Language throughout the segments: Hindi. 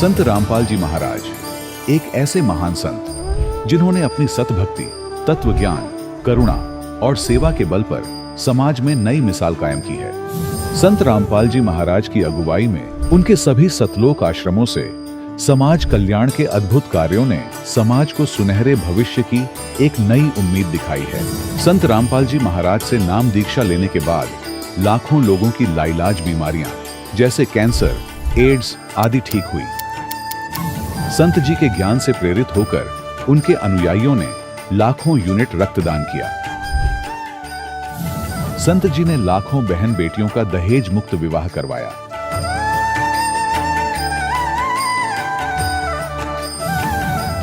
संत रामपाल जी महाराज एक ऐसे महान संत जिन्होंने अपनी सतभक्ति, तत्व ज्ञान, करुणा और सेवा के बल पर समाज में नई मिसाल कायम की है। संत रामपाल जी महाराज की अगुवाई में उनके सभी सतलोक आश्रमों से समाज कल्याण के अद्भुत कार्यों ने समाज को सुनहरे भविष्य की एक नई उम्मीद दिखाई है। संत रामपाल जी महाराज से नाम दीक्षा लेने के बाद लाखों लोगों की लाइलाज बीमारियां जैसे कैंसर, एड्स आदि ठीक हुई। संत जी के ज्ञान से प्रेरित होकर उनके अनुयायियों ने लाखों यूनिट रक्तदान किया। संत जी ने लाखों बहन बेटियों का दहेज मुक्त विवाह करवाया।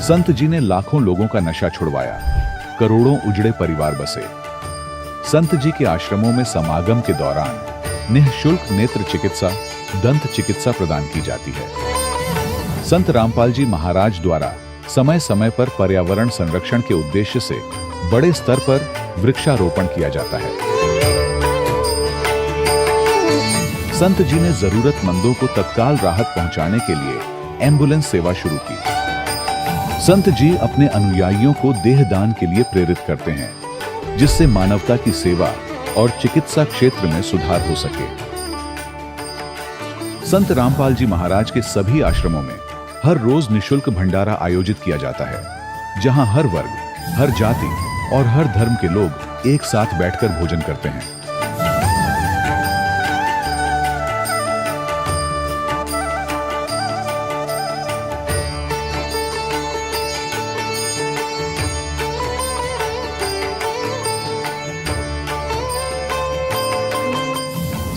संत जी ने लाखों लोगों का नशा छुड़वाया, करोड़ों उजड़े परिवार बसे। संत जी के आश्रमों में समागम के दौरान निःशुल्क नेत्र चिकित्सा, दंत चिकित्सा प्रदान की जाती है। संत रामपाल जी महाराज द्वारा समय समय पर पर्यावरण संरक्षण के उद्देश्य से बड़े स्तर पर वृक्षारोपण किया जाता है। संत जी ने जरूरतमंदों को तत्काल राहत पहुंचाने के लिए एम्बुलेंस सेवा शुरू की। संत जी अपने अनुयायियों को देहदान के लिए प्रेरित करते हैं, जिससे मानवता की सेवा और चिकित्सा क्षेत्र में सुधार हो सके। संत रामपाल जी महाराज के सभी आश्रमों में हर रोज निःशुल्क भंडारा आयोजित किया जाता है, जहां हर वर्ग, हर जाति और हर धर्म के लोग एक साथ बैठकर भोजन करते हैं।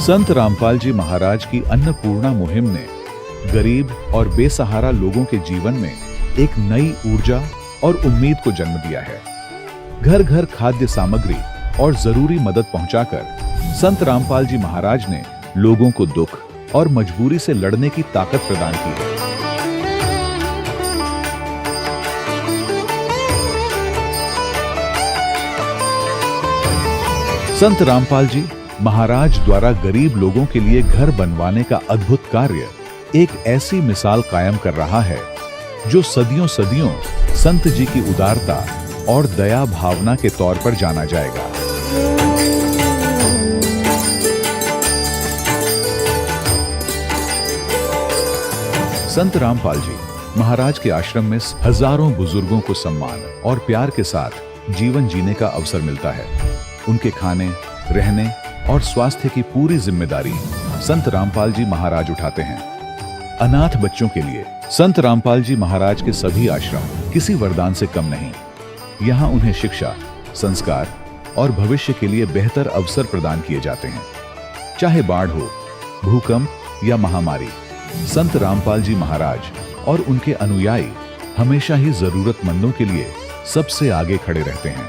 संत रामपाल जी महाराज की अन्नपूर्णा मुहिम ने गरीब और बेसहारा लोगों के जीवन में एक नई ऊर्जा और उम्मीद को जन्म दिया है। घर घर खाद्य सामग्री और जरूरी मदद पहुंचाकर संत रामपाल जी महाराज ने लोगों को दुख और मजबूरी से लड़ने की ताकत प्रदान की है। संत रामपाल जी महाराज द्वारा गरीब लोगों के लिए घर बनवाने का अद्भुत कार्य एक ऐसी मिसाल कायम कर रहा है जो सदियों सदियों संत जी की उदारता और दया भावना के तौर पर जाना जाएगा। संत रामपाल जी महाराज के आश्रम में हजारों बुजुर्गों को सम्मान और प्यार के साथ जीवन जीने का अवसर मिलता है। उनके खाने, रहने और स्वास्थ्य की पूरी जिम्मेदारी संत रामपाल जी महाराज उठाते हैं। अनाथ बच्चों के लिए संत रामपाल जी महाराज के सभी आश्रम किसी वरदान से कम नहीं। यहाँ उन्हें शिक्षा, संस्कार और भविष्य के लिए बेहतर अवसर प्रदान किए जाते हैं। चाहे बाढ़ हो, भूकंप या महामारी, संत रामपाल जी महाराज और उनके अनुयायी हमेशा ही जरूरतमंदों के लिए सबसे आगे खड़े रहते हैं।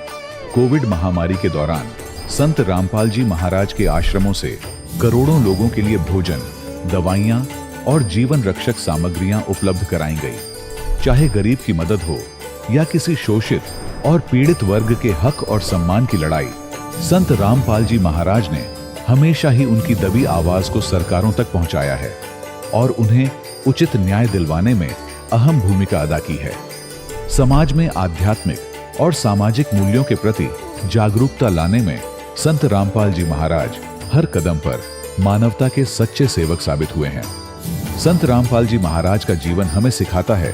कोविड महामारी के दौरान संत रामपाल जी महाराज के आश्रमों से करोड़ों लोगों के लिए भोजन, दवाइयां और जीवन रक्षक सामग्रियां उपलब्ध कराई गई। चाहे गरीब की मदद हो या किसी शोषित और पीड़ित वर्ग के हक और सम्मान की लड़ाई, संत रामपाल जी महाराज ने हमेशा ही उनकी दबी आवाज को सरकारों तक पहुंचाया है और उन्हें उचित न्याय दिलवाने में अहम भूमिका अदा की है। समाज में आध्यात्मिक और सामाजिक मूल्यों के प्रति जागरूकता लाने में संत रामपाल जी महाराज हर कदम पर मानवता के सच्चे सेवक साबित हुए हैं। संत रामपाल जी महाराज का जीवन हमें सिखाता है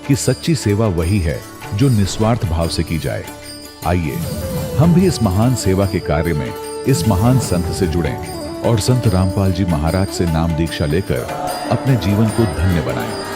कि सच्ची सेवा वही है जो निस्वार्थ भाव से की जाए। आइए हम भी इस महान सेवा के कार्य में इस महान संत से जुड़ें और संत रामपाल जी महाराज से नाम दीक्षा लेकर अपने जीवन को धन्य बनाएं।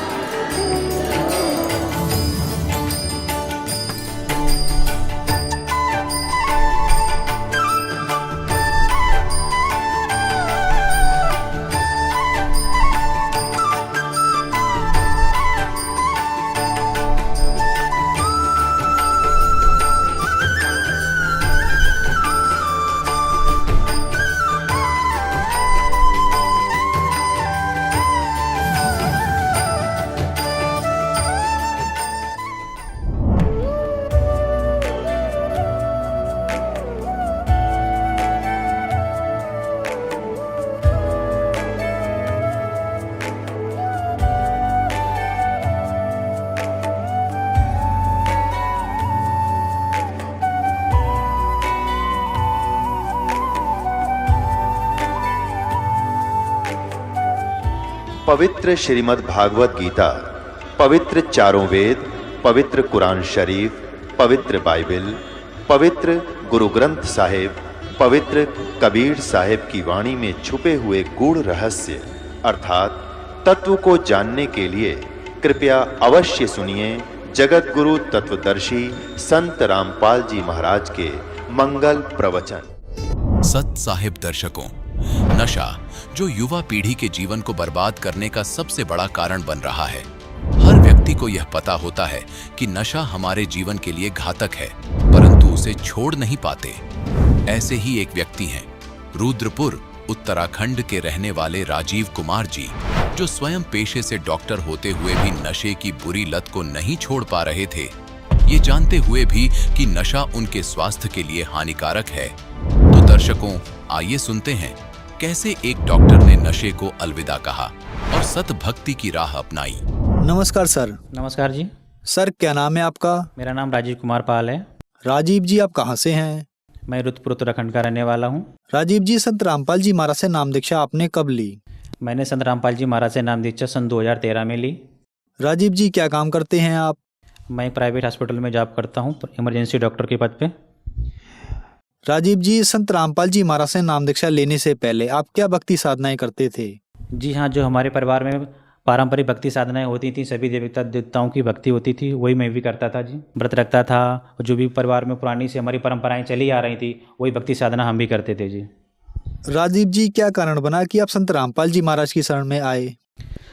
पवित्र श्रीमद् भागवत गीता, पवित्र चारों वेद, पवित्र कुरान शरीफ, पवित्र बाइबल, पवित्र गुरु ग्रंथ साहिब, पवित्र कबीर साहिब की वाणी में छुपे हुए गूढ़ रहस्य अर्थात तत्व को जानने के लिए कृपया अवश्य सुनिए जगत गुरु तत्वदर्शी संत रामपाल जी महाराज के मंगल प्रवचन। सत साहिब दर्शकों, नशा जो युवा पीढ़ी के जीवन को बर्बाद करने का सबसे बड़ा कारण बन रहा है। हर व्यक्ति को यह पता होता है कि नशा हमारे जीवन के लिए घातक है, परंतु उसे छोड़ नहीं पाते। ऐसे ही एक व्यक्ति हैं रुद्रपुर उत्तराखंड के रहने वाले राजीव कुमार जी, जो स्वयं पेशे से डॉक्टर होते हुए भी नशे की बुरी लत को नहीं छोड़ पा रहे थे, ये जानते हुए भी कि नशा उनके स्वास्थ्य के लिए हानिकारक है। तो दर्शकों, आइए सुनते हैं कैसे एक डॉक्टर ने नशे को अलविदा कहा और सत भक्ति की राह अपनाई। नमस्कार सर। नमस्कार जी। सर, क्या नाम है आपका? मेरा नाम राजीव कुमार पाल है। राजीव जी, आप कहाँ से हैं? मैं रुद्रपुर उत्तराखंड का रहने वाला हूँ। राजीव जी, संत रामपाल जी महाराज से नाम दीक्षा आपने कब ली? मैंने संत रामपाल जी महाराज से नाम दीक्षा सन 2013 में ली। राजीव जी, क्या काम करते हैं आप? मैं एक प्राइवेट हॉस्पिटल में जॉब करता हूँ, इमरजेंसी डॉक्टर के पद पे। राजीव जी, संत रामपाल जी महाराज से नाम दीक्षा लेने से पहले आप क्या भक्ति साधनाएं करते थे? जी हाँ, जो हमारे परिवार में पारंपरिक भक्ति साधनाएं होती थी, सभी देवताओं की भक्ति होती थी, वही मैं भी करता था जी। व्रत रखता था, और जो भी परिवार में पुरानी से हमारी परंपराएं चली आ रही थी, वही भक्ति साधना हम भी करते थे जी। राजीव जी, क्या कारण बना कि आप संत रामपाल जी महाराज की शरण में आए?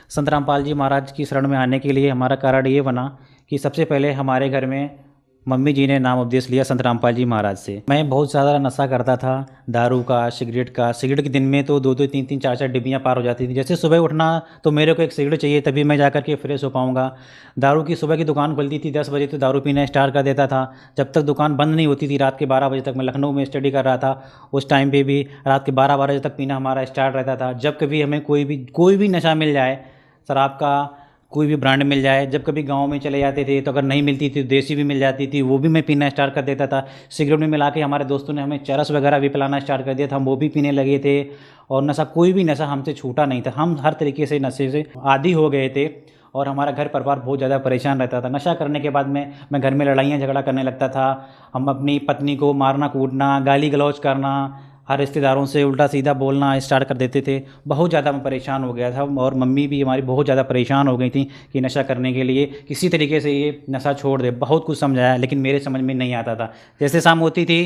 संत रामपाल जी महाराज की शरण में आने के लिए हमारा कारण ये बना कि सबसे पहले हमारे घर में मम्मी जी ने नाम उपदेश लिया संत रामपाल जी महाराज से। मैं बहुत ज़्यादा नशा करता था, दारू का, सिगरेट का। सिगरेट के दिन में तो 2-2, 3-3, 4-4 डिब्बियाँ पार हो जाती थी। जैसे सुबह उठना तो मेरे को एक सिगरेट चाहिए, तभी मैं जाकर के फ्रेश हो पाऊँगा। दारू की सुबह की दुकान खुलती थी 10 बजे, तो दारू पीना स्टार्ट कर देता था। जब तक दुकान बंद नहीं होती थी, रात के 12 बजे तक। मैं लखनऊ में स्टडी कर रहा था, उस टाइम पर भी रात के 12 बजे तक पीना हमारा स्टार्ट रहता था। जब कभी हमें कोई भी नशा मिल जाए, शराब का कोई भी ब्रांड मिल जाए, जब कभी गांव में चले जाते थे तो अगर नहीं मिलती थी तो देसी भी मिल जाती थी, वो भी मैं पीना स्टार्ट कर देता था। सिगरेट में मिला के हमारे दोस्तों ने हमें चरस वगैरह भी पिलाना स्टार्ट कर दिया था, हम वो भी पीने लगे थे। और नशा, कोई भी नशा हमसे छूटा नहीं था। हम हर तरीके से नशे से आदी हो गए थे और हमारा घर परिवार बहुत ज़्यादा परेशान रहता था। नशा करने के बाद में मैं घर में लड़ाइयाँ झगड़ा करने लगता था। हम अपनी पत्नी को मारना कूटना, गाली गलौज करना, हर रिश्तेदारों से उल्टा सीधा बोलना स्टार्ट कर देते थे। बहुत ज़्यादा मैं परेशान हो गया था और मम्मी भी हमारी बहुत ज़्यादा परेशान हो गई थी कि नशा करने के लिए किसी तरीके से ये नशा छोड़ दे। बहुत कुछ समझाया, लेकिन मेरे समझ में नहीं आता था। जैसे शाम होती थी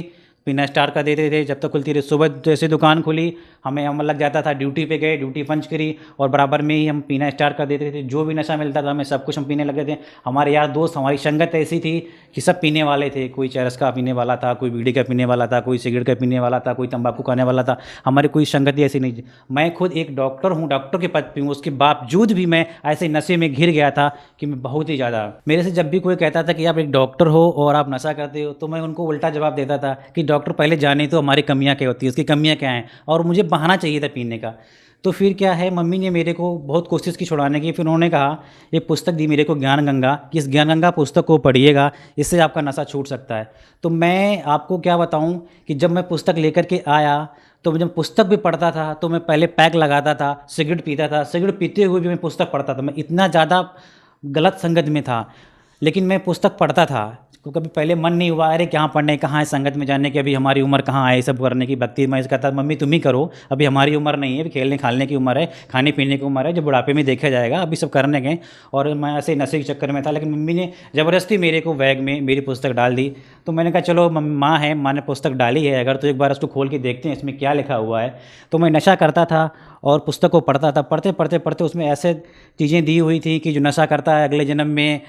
पीना स्टार्ट कर देते थे, जब तक खुलती रही। सुबह जैसे दुकान खुली, हम लग जाता था, ड्यूटी पे गए, ड्यूटी पंच करी और बराबर में ही हम पीना स्टार्ट कर देते थे। जो भी नशा मिलता था हमें सब कुछ हम पीने लगे थे। हमारे यार दोस्त, हमारी संगत ऐसी थी कि सब पीने वाले थे। कोई चरस का पीने वाला था, कोई बीड़ी का पीने वाला था, कोई सिगरेट का पीने वाला था, कोई तंबाकू खाने वाला था। हमारी कोई संगति ऐसी नहीं थी। मैं खुद एक डॉक्टर हूँ, डॉक्टर के पद पे हूँ, उसके बावजूद भी मैं ऐसे नशे में घिर गया था कि मैं बहुत ही ज़्यादा। मेरे से जब भी कोई कहता था कि आप एक डॉक्टर हो और आप नशा करते हो, तो मैं उनको उल्टा जवाब देता था कि डॉक्टर पहले जाने तो हमारी कमियां क्या होती है, उसकी कमियां क्या हैं, और मुझे बहाना चाहिए था पीने का। तो फिर क्या है, मम्मी ने मेरे को बहुत कोशिश की छुड़ाने की। फिर उन्होंने कहा, एक पुस्तक दी मेरे को, ज्ञान गंगा, कि इस ज्ञान गंगा पुस्तक को पढ़िएगा, इससे आपका नशा छूट सकता है। तो मैं आपको क्या बताऊं कि जब मैं पुस्तक लेकर के आया, तो जब पुस्तक भी पढ़ता था तो मैं पहले पैक लगाता था, सिगरेट पीता था, सिगरेट पीते हुए भी मैं पुस्तक पढ़ता था। मैं इतना ज़्यादा गलत संगत में था, लेकिन मैं पुस्तक पढ़ता था। तो कभी पहले मन नहीं हुआ अरे कहाँ पढ़ने, कहाँ है संगत में जाने की, अभी हमारी उम्र कहाँ है सब करने की। भक्ति मैं कहता मम्मी तुम ही करो, अभी हमारी उम्र नहीं है, अभी खेलने खालने की उम्र है, खाने पीने की उम्र है, जो बुढ़ापे में देखा जाएगा, अभी सब करने गए। और मैं ऐसे नशे के चक्कर में था, लेकिन मम्मी ने ज़बरदस्ती मेरे को बैग में मेरी पुस्तक डाल दी। तो मैंने कहा चलो माँ है, माँ ने पुस्तक डाली है अगर, तो एक बार उसको खोल के देखते हैं इसमें क्या लिखा हुआ है। तो मैं नशा करता था और पुस्तक को पढ़ता था। पढ़ते पढ़ते पढ़ते उसमें ऐसे चीज़ें दी हुई थी कि जो नशा करता है अगले जन्म में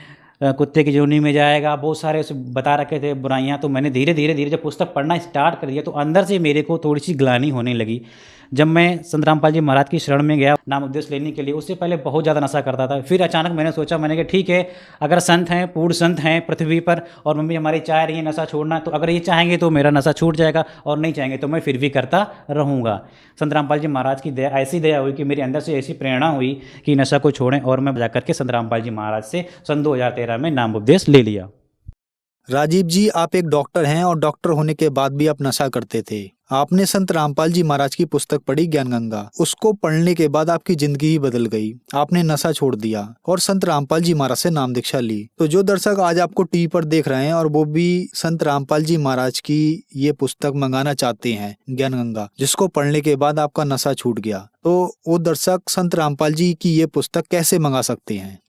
कुत्ते की जोनी में जाएगा, बहुत सारे उसे बता रखे थे बुराइयां। तो मैंने धीरे धीरे जब पुस्तक पढ़ना स्टार्ट कर दिया, तो अंदर से मेरे को थोड़ी सी ग्लानि होने लगी। जब मैं संत रामपाल जी महाराज की शरण में गया नाम उपदेश लेने के लिए, उससे पहले बहुत ज़्यादा नशा करता था। फिर अचानक मैंने सोचा, मैंने कहा ठीक है, अगर संत हैं, पूर्ण संत हैं पृथ्वी पर, और मम्मी हमारी चाह रही है नशा छोड़ना, तो अगर ये चाहेंगे तो मेरा नशा छूट जाएगा, और नहीं चाहेंगे तो मैं फिर भी करता रहूँगा। संत रामपाल जी महाराज की दया, ऐसी दया हुई कि मेरे अंदर से ऐसी प्रेरणा हुई कि नशा को छोड़ें, और मैं जाकर के संत रामपाल जी महाराज से सन 2013 में नाम उपदेश ले लिया। राजीव जी, आप एक डॉक्टर हैं और डॉक्टर होने के बाद भी आप नशा करते थे, आपने संत रामपाल जी महाराज की पुस्तक पढ़ी ज्ञान गंगा। उसको पढ़ने के बाद आपकी जिंदगी ही बदल गई। आपने नशा छोड़ दिया और संत रामपाल जी महाराज से नाम दीक्षा ली। तो जो दर्शक आज आपको टीवी पर देख रहे हैं और वो भी संत रामपाल जी महाराज की ये पुस्तक मंगाना चाहते हैं ज्ञान गंगा, जिसको पढ़ने के बाद आपका नशा छूट गया, तो वो दर्शक संत रामपाल जी की ये पुस्तक कैसे मंगा सकते हैं?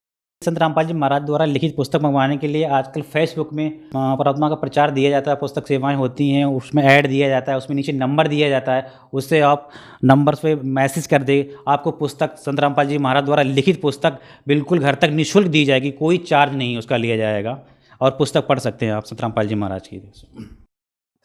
संत रामपाल जी महाराज द्वारा लिखित पुस्तक मंगवाने के लिए आजकल फेसबुक में परमात्मा का प्रचार दिया जाता है, पुस्तक सेवाएं होती हैं, उसमें ऐड दिया जाता है, उसमें नीचे नंबर दिया जाता है, उससे आप नंबर पे मैसेज कर दे, आपको पुस्तक संत रामपाल जी महाराज द्वारा लिखित पुस्तक बिल्कुल घर तक निःशुल्क दी जाएगी, कोई चार्ज नहीं उसका लिया जाएगा और पुस्तक पढ़ सकते हैं आप संत रामपाल जी महाराज की।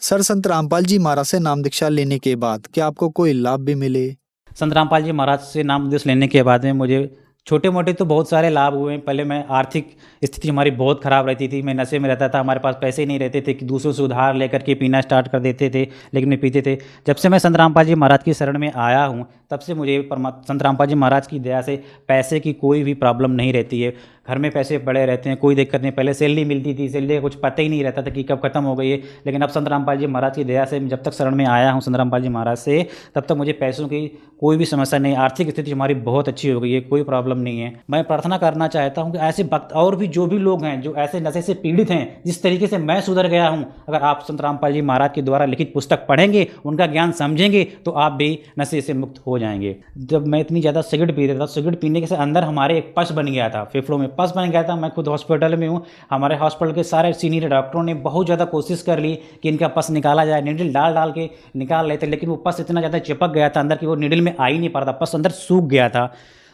सर, संत रामपाल जी महाराज से नाम दीक्षा लेने के बाद क्या आपको कोई लाभ भी मिले? संत रामपाल जी महाराज से नाम उपदेश लेने के बाद में मुझे छोटे मोटे तो बहुत सारे लाभ हुए। पहले मैं आर्थिक स्थिति हमारी बहुत ख़राब रहती थी, मैं नशे में रहता था, हमारे पास पैसे नहीं रहते थे कि दूसरों से उधार लेकर के पीना स्टार्ट कर देते थे, लेकिन मैं पीते थे। जब से मैं संत रामपाल जी महाराज की शरण में आया हूँ तब से मुझे संत रामपाल जी महाराज की दया से पैसे की कोई भी प्रॉब्लम नहीं रहती है। घर में पैसे पड़े रहते हैं, कोई दिक्कत नहीं। पहले सैलरी मिलती थी, सैलरी का कुछ पता ही नहीं रहता था कि कब खत्म हो गई है, लेकिन अब संत रामपाल जी महाराज की दया से जब तक शरण में आया हूँ संत रामपाल जी महाराज से, तब तक मुझे पैसों की कोई भी समस्या नहीं। आर्थिक स्थिति हमारी बहुत अच्छी हो गई है, कोई प्रॉब्लम नहीं है। मैं प्रार्थना करना चाहता हूँ कि ऐसे भक्त और भी जो भी लोग हैं जो ऐसे नशे से पीड़ित हैं, जिस तरीके से मैं सुधर गया हूँ, अगर आप संत रामपाल जी महाराज के द्वारा लिखित पुस्तक पढ़ेंगे, उनका ज्ञान समझेंगे, तो आप भी नशे से मुक्त हो जाएंगे। जब मैं इतनी ज़्यादा सिगरेट पीता था, सिगरेट पीने के से अंदर हमारे एक पस बन गया था, फेफड़ों में पस बन गया था। मैं खुद हॉस्पिटल में हूँ, हमारे हॉस्पिटल के सारे सीनियर डॉक्टरों ने बहुत ज़्यादा कोशिश कर ली कि इनका पस निकाला जाए, नीडल डाल डाल के निकाल लेते, लेकिन वो पस इतना ज़्यादा चिपक गया था अंदर कि वो नीडल में आ ही नहीं पा रहा था, पस अंदर सूख गया था।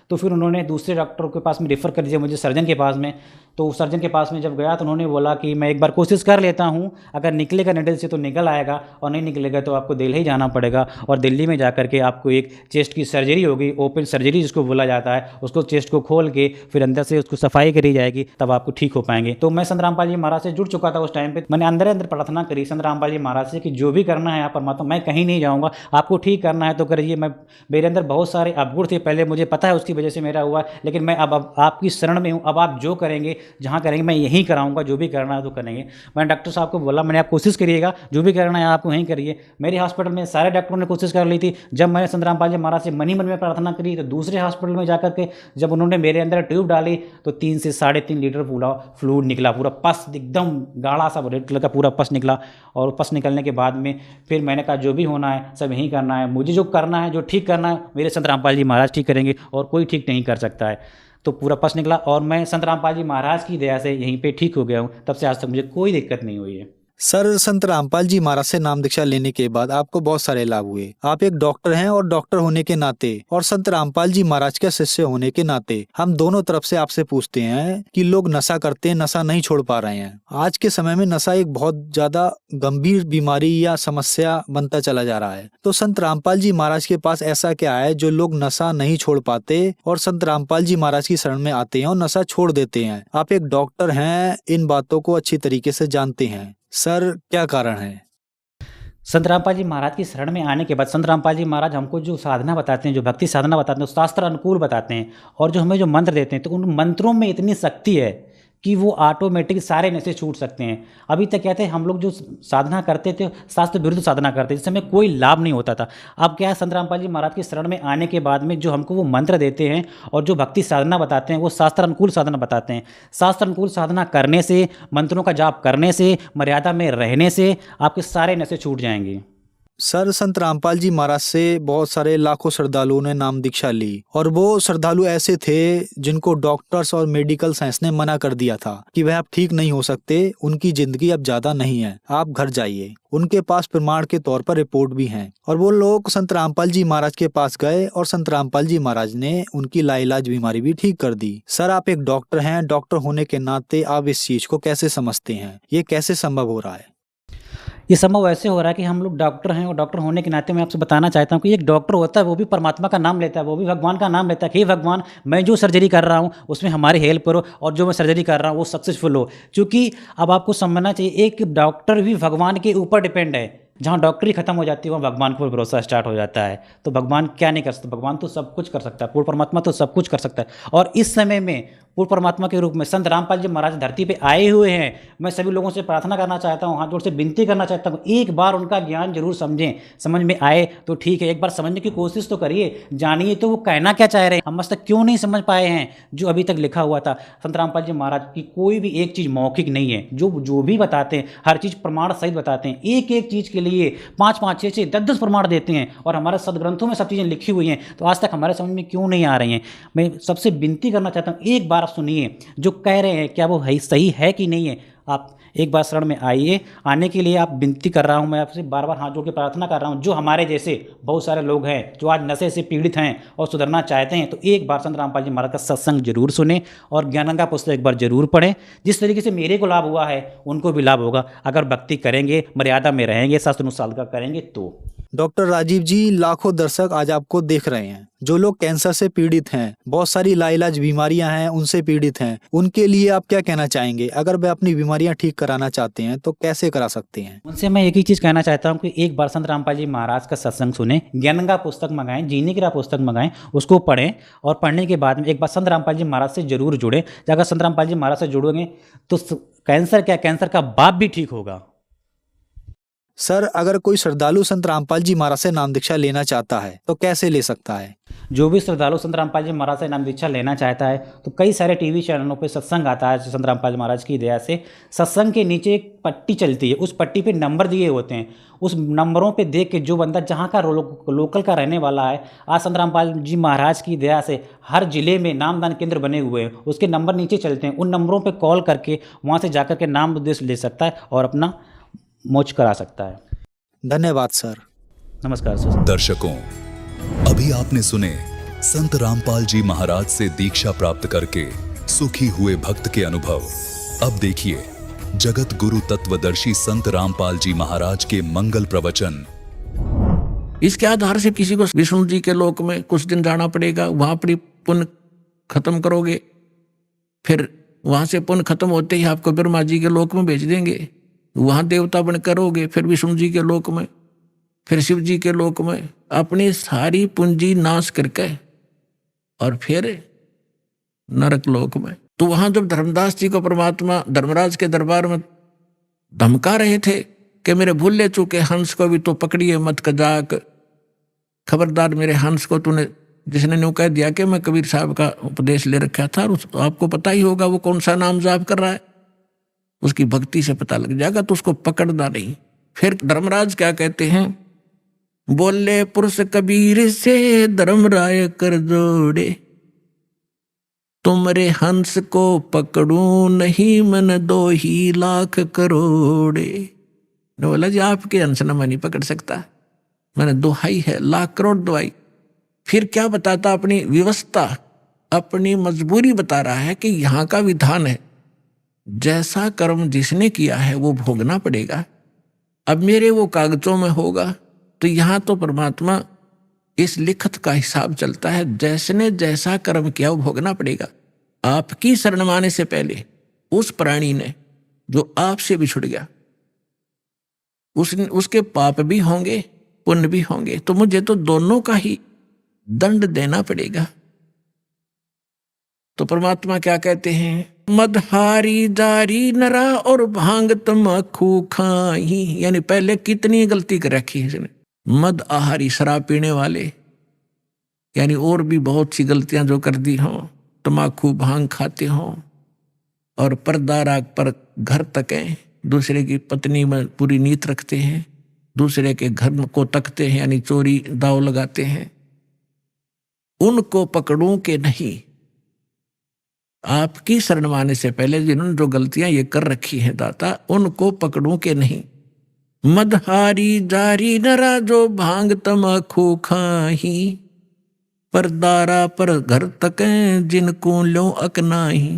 तो फिर उन्होंने दूसरे डॉक्टर के पास में रेफ़र कर दिया मुझे, सर्जन के पास में। तो सर्जन के पास में जब गया तो उन्होंने बोला कि मैं एक बार कोशिश कर लेता हूँ, अगर निकलेगा निडल से तो निकल आएगा, और नहीं निकलेगा तो आपको दिल्ली जाना पड़ेगा, और दिल्ली में जा करके आपको एक चेस्ट की सर्जरी होगी, ओपन सर्जरी जिसको बोला जाता है, उसको चेस्ट को खोल के फिर अंदर से उसको सफाई करी जाएगी, तब आपको ठीक हो पाएंगे। तो मैं संत रामपाल जी महाराज से जुड़ चुका था उस टाइम पर। मैंने अंदर अंदर प्रार्थना करी संत रामपाल जी महाराज से कि जो भी करना है आप परमात्मा, मैं कहीं नहीं जाऊँगा, आपको ठीक करना है तो करिए। मैं मेरे अंदर बहुत सारे अवगुण थे पहले, मुझे पता है उसकी वजह से मेरा हुआ, लेकिन मैं अब आपकी शरण में हूँ। अब आप जो करेंगे, जहाँ करेंगे, मैं यहीं कराऊंगा, जो भी करना है तो करेंगे। मैंने डॉक्टर साहब को बोला, मैंने आप कोशिश करिएगा, जो भी करना है आप वहीं करिए। मेरे हॉस्पिटल में सारे डॉक्टरों ने कोशिश कर ली थी। जब मैंने संत रामपाल जी महाराज से मन ही मन में प्रार्थना करी, तो दूसरे हॉस्पिटल में जाकर के जब उन्होंने मेरे अंदर ट्यूब डाली तो 3 से 3.5 लीटर पूरा फ्लूइड निकला, पूरा पस एकदम गाढ़ा सा रेड कलर का पूरा पस निकला। और पस निकलने के बाद में फिर मैंने कहा जो भी होना है सब यहीं करना है, मुझे जो करना है, जो ठीक करना है, मेरे संत रामपाल जी महाराज ठीक करेंगे और कोई ठीक नहीं कर सकता है। तो पूरा पस निकला और मैं संत रामपाल जी महाराज की दया से यहीं पे ठीक हो गया हूँ। तब से आज तक मुझे कोई दिक्कत नहीं हुई है। सर, संत रामपाल जी महाराज से नाम दीक्षा लेने के बाद आपको बहुत सारे लाभ हुए। आप एक डॉक्टर हैं और डॉक्टर होने के नाते और संत रामपाल जी महाराज के शिष्य होने के नाते हम दोनों तरफ से आपसे पूछते हैं कि लोग नशा करते हैं, नशा नहीं छोड़ पा रहे हैं। आज के समय में नशा एक बहुत ज्यादा गंभीर बीमारी या समस्या बनता चला जा रहा है। तो संत रामपाल जी महाराज के पास ऐसा क्या है जो लोग नशा नहीं छोड़ पाते और संत रामपाल जी महाराज की शरण में आते हैं और नशा छोड़ देते हैं? आप एक डॉक्टर हैं, इन बातों को अच्छी तरीके से जानते हैं। सर, क्या कारण है? संत रामपाल जी महाराज की शरण में आने के बाद संत रामपाल जी महाराज हमको जो साधना बताते हैं, जो भक्ति साधना बताते हैं, शास्त्र अनुकूल बताते हैं, और जो हमें जो मंत्र देते हैं, तो उन मंत्रों में इतनी शक्ति है कि वो ऑटोमेटिक सारे नशे छूट सकते हैं। अभी तक क्या थे, हम लोग जो साधना करते थे शास्त्र विरुद्ध साधना करते थे, जिससे हमें कोई लाभ नहीं होता था। अब क्या है, संत रामपाल जी महाराज की शरण में आने के बाद में जो हमको वो मंत्र देते हैं और जो भक्ति साधना बताते हैं, वो शास्त्र अनुकूल साधना बताते हैं। शास्त्र अनुकूल साधना करने से, मंत्रों का जाप करने से, मर्यादा में रहने से आपके सारे नशे छूट जाएंगे। सर, संत रामपाल जी महाराज से बहुत सारे लाखों श्रद्धालुओं ने नाम दीक्षा ली और वो श्रद्धालु ऐसे थे जिनको डॉक्टर्स और मेडिकल साइंस ने मना कर दिया था कि वह अब ठीक नहीं हो सकते, उनकी जिंदगी अब ज्यादा नहीं है, आप घर जाइए। उनके पास प्रमाण के तौर पर रिपोर्ट भी हैं और वो लोग संत रामपाल जी महाराज के पास गए और संत रामपाल जी महाराज ने उनकी लाइलाज बीमारी भी ठीक कर दी। सर, आप एक डॉक्टर हैं, डॉक्टर होने के नाते आप इस चीज को कैसे समझते हैं? ये कैसे संभव हो रहा है? ये संभव ऐसे हो रहा है कि हम लोग डॉक्टर हैं और डॉक्टर होने के नाते मैं आपसे बताना चाहता हूँ कि एक डॉक्टर होता है वो भी परमात्मा का नाम लेता है, वो भी भगवान का नाम लेता है कि हे भगवान, मैं जो सर्जरी कर रहा हूँ उसमें हमारी हेल्प करो और जो मैं सर्जरी कर रहा हूँ वो सक्सेसफुल हो। क्योंकि अब आपको समझना चाहिए, एक डॉक्टर भी भगवान के ऊपर डिपेंड है। जहाँ डॉक्टरी खत्म हो जाती है वहाँ भगवान पर भरोसा स्टार्ट हो जाता है। तो भगवान क्या नहीं कर सकता? भगवान तो सब कुछ कर सकता है, पूर्ण परमात्मा तो सब कुछ कर सकता है। और इस समय में पूर्ण परमात्मा के रूप में संत रामपाल जी महाराज धरती पे आए हुए हैं। मैं सभी लोगों से प्रार्थना करना चाहता हूँ, हाथ जोड़ से विनती करना चाहता हूँ, एक बार उनका ज्ञान जरूर समझें। समझ में आए तो ठीक है, एक बार समझने की कोशिश तो करिए, जानिए तो वो कहना क्या चाह रहे हैं, हम आज तक क्यों नहीं समझ पाए हैं जो अभी तक लिखा हुआ था। संत रामपाल जी महाराज की कोई भी एक चीज़ मौखिक नहीं है, जो भी बताते हैं हर चीज़ प्रमाण सहित बताते हैं। एक एक चीज़ के लिए 5-5, 6-6, 10-10 प्रमाण देते हैं और हमारे सदग्रंथों में सब चीज़ें लिखी हुई हैं, तो आज तक हमारे समझ में क्यों नहीं आ रही हैं। मैं सबसे विनती करना चाहता हूँ, एक बार आप सुनिए, जो कह रहे हैं क्या वो सही है कि नहीं है। आप एक बार शरण में आइए, आने के लिए आप विनती कर रहा हूँ, मैं आपसे बार बार हाथ जोड़ के प्रार्थना कर रहा हूँ। जो हमारे जैसे बहुत सारे लोग हैं जो आज नशे से पीड़ित हैं और सुधरना चाहते हैं, तो एक बार संत रामपाल जी महाराज का सत्संग जरूर सुने और ज्ञानगंगा पुस्तक एक बार जरूर पढ़ें। जिस तरीके से मेरे को लाभ हुआ है उनको भी लाभ होगा, अगर भक्ति करेंगे, मर्यादा में रहेंगे, शास्त्र अनुसार का करेंगे तो। डॉक्टर राजीव जी, लाखों दर्शक आज आपको देख रहे हैं, जो लोग कैंसर से पीड़ित हैं, बहुत सारी लाइलाज बीमारियां हैं, उनसे पीड़ित हैं, उनके लिए आप क्या कहना चाहेंगे? अगर वे अपनी बीमारियां ठीक कराना चाहते हैं तो कैसे करा सकते हैं? उनसे मैं एक ही चीज़ कहना चाहता हूँ कि एक बार संत रामपाल जी महाराज का सत्संग सुने, ज्ञानगंगा पुस्तक मंगाएं, जीने की राह पुस्तक मंगाएं, उसको पढ़ें और पढ़ने के बाद में एक बार संत रामपाल जी महाराज से जरूर जुड़े। अगर संत रामपाल जी महाराज से जुड़ोगे तो कैंसर क्या, कैंसर का बाप भी ठीक होगा। सर, अगर कोई श्रद्धालु संत रामपाल जी महाराज से नाम दीक्षा लेना चाहता है तो कैसे ले सकता है? जो भी श्रद्धालु संत रामपाल जी महाराज से नाम दीक्षा लेना चाहता है तो कई सारे टीवी चैनलों पे सत्संग आता है। संत रामपाल जी महाराज की दया से सत्संग के नीचे एक पट्टी चलती है, उस पट्टी पे नंबर दिए होते हैं। उस नंबरों पे देख के जो बंदा जहाँ का लोकल का रहने वाला है, आज संत रामपाल जी महाराज की दया से हर जिले में नामदान केंद्र बने हुए हैं, उसके नंबर नीचे चलते हैं, उन नंबरों पर कॉल करके वहाँ से जाकर के नाम उद्देश्य ले सकता है और अपना मोक्ष करा सकता है। धन्यवाद सर। नमस्कार सर। दर्शकों, अभी आपने सुने संत रामपाल जी महाराज से दीक्षा प्राप्त करके सुखी हुए भक्त के अनुभव। अब देखिए जगत गुरु तत्वदर्शी संत रामपाल जी महाराज के मंगल प्रवचन। इसके आधार से किसी को विष्णु जी के लोक में कुछ दिन जाना पड़ेगा, वहां पर पुण्य खत्म करोगे, फिर वहां से पुण्य खत्म होते ही आपको ब्रह्मा जी के लोक में भेज देंगे, वहां देवता बन करोगे, फिर विष्णु जी के लोक में, फिर शिव जी के लोक में, अपनी सारी पूंजी नाश करके और फिर नरक लोक में। तो वहां जब धर्मदास जी को परमात्मा धर्मराज के दरबार में धमका रहे थे कि मेरे भूले चूके हंस को भी तो पकड़िए मत कजाक, खबरदार मेरे हंस को तूने, जिसने न्यू कह दिया कि मैं कबीर साहब का उपदेश ले रखा था, आपको पता ही होगा वो कौन सा नाम जाप कर रहा है, उसकी भक्ति से पता लग जाएगा, तो उसको पकड़ना नहीं। फिर धर्मराज क्या कहते हैं, बोले पुरुष कबीर से धर्मराय कर जोड़े, तुमरे हंस को पकड़ू नहीं मन 2 लाख करोड़े। बोला जी आपके हंस न मैं नहीं पकड़ सकता, मैंने दोहाई है, लाख करोड़ दोहाई। फिर क्या बताता, अपनी व्यवस्था, अपनी मजबूरी बता रहा है कि यहाँ का विधान है, जैसा कर्म जिसने किया है वो भोगना पड़ेगा। अब मेरे वो कागजों में होगा, तो यहाँ तो परमात्मा इस लिखत का हिसाब चलता है, जैसने जैसा कर्म किया वो भोगना पड़ेगा। आपकी शरण माने से पहले उस प्राणी ने जो आपसे बिछुड़ गया, उसके पाप भी होंगे पुण्य भी होंगे, तो मुझे तो दोनों का ही दंड देना पड़ेगा। तो परमात्मा क्या कहते हैं, मदहारी जारी नरा और भांग तमाकू खाई। यानी पहले कितनी गलती कर रखी है इसने, मद आहारी शराब पीने वाले, यानी और भी बहुत सी गलतियां जो कर दी हों, तमाकू भांग खाते हों और पर्दा राग पर घर तकें, दूसरे की पत्नी में पूरी नीयत रखते हैं, दूसरे के घर को तकते हैं, यानी चोरी दाव लगाते हैं, उनको पकड़ूं के नहीं। आपकी शरण माने से पहले जिन्होंने जो गलतियां ये कर रखी हैं दाता, उनको पकड़ूं के नहीं। मदहारी जारी नरा जो भांग तमाकू खाही, परदारा पर घर तकें जिनको लो अकनाही।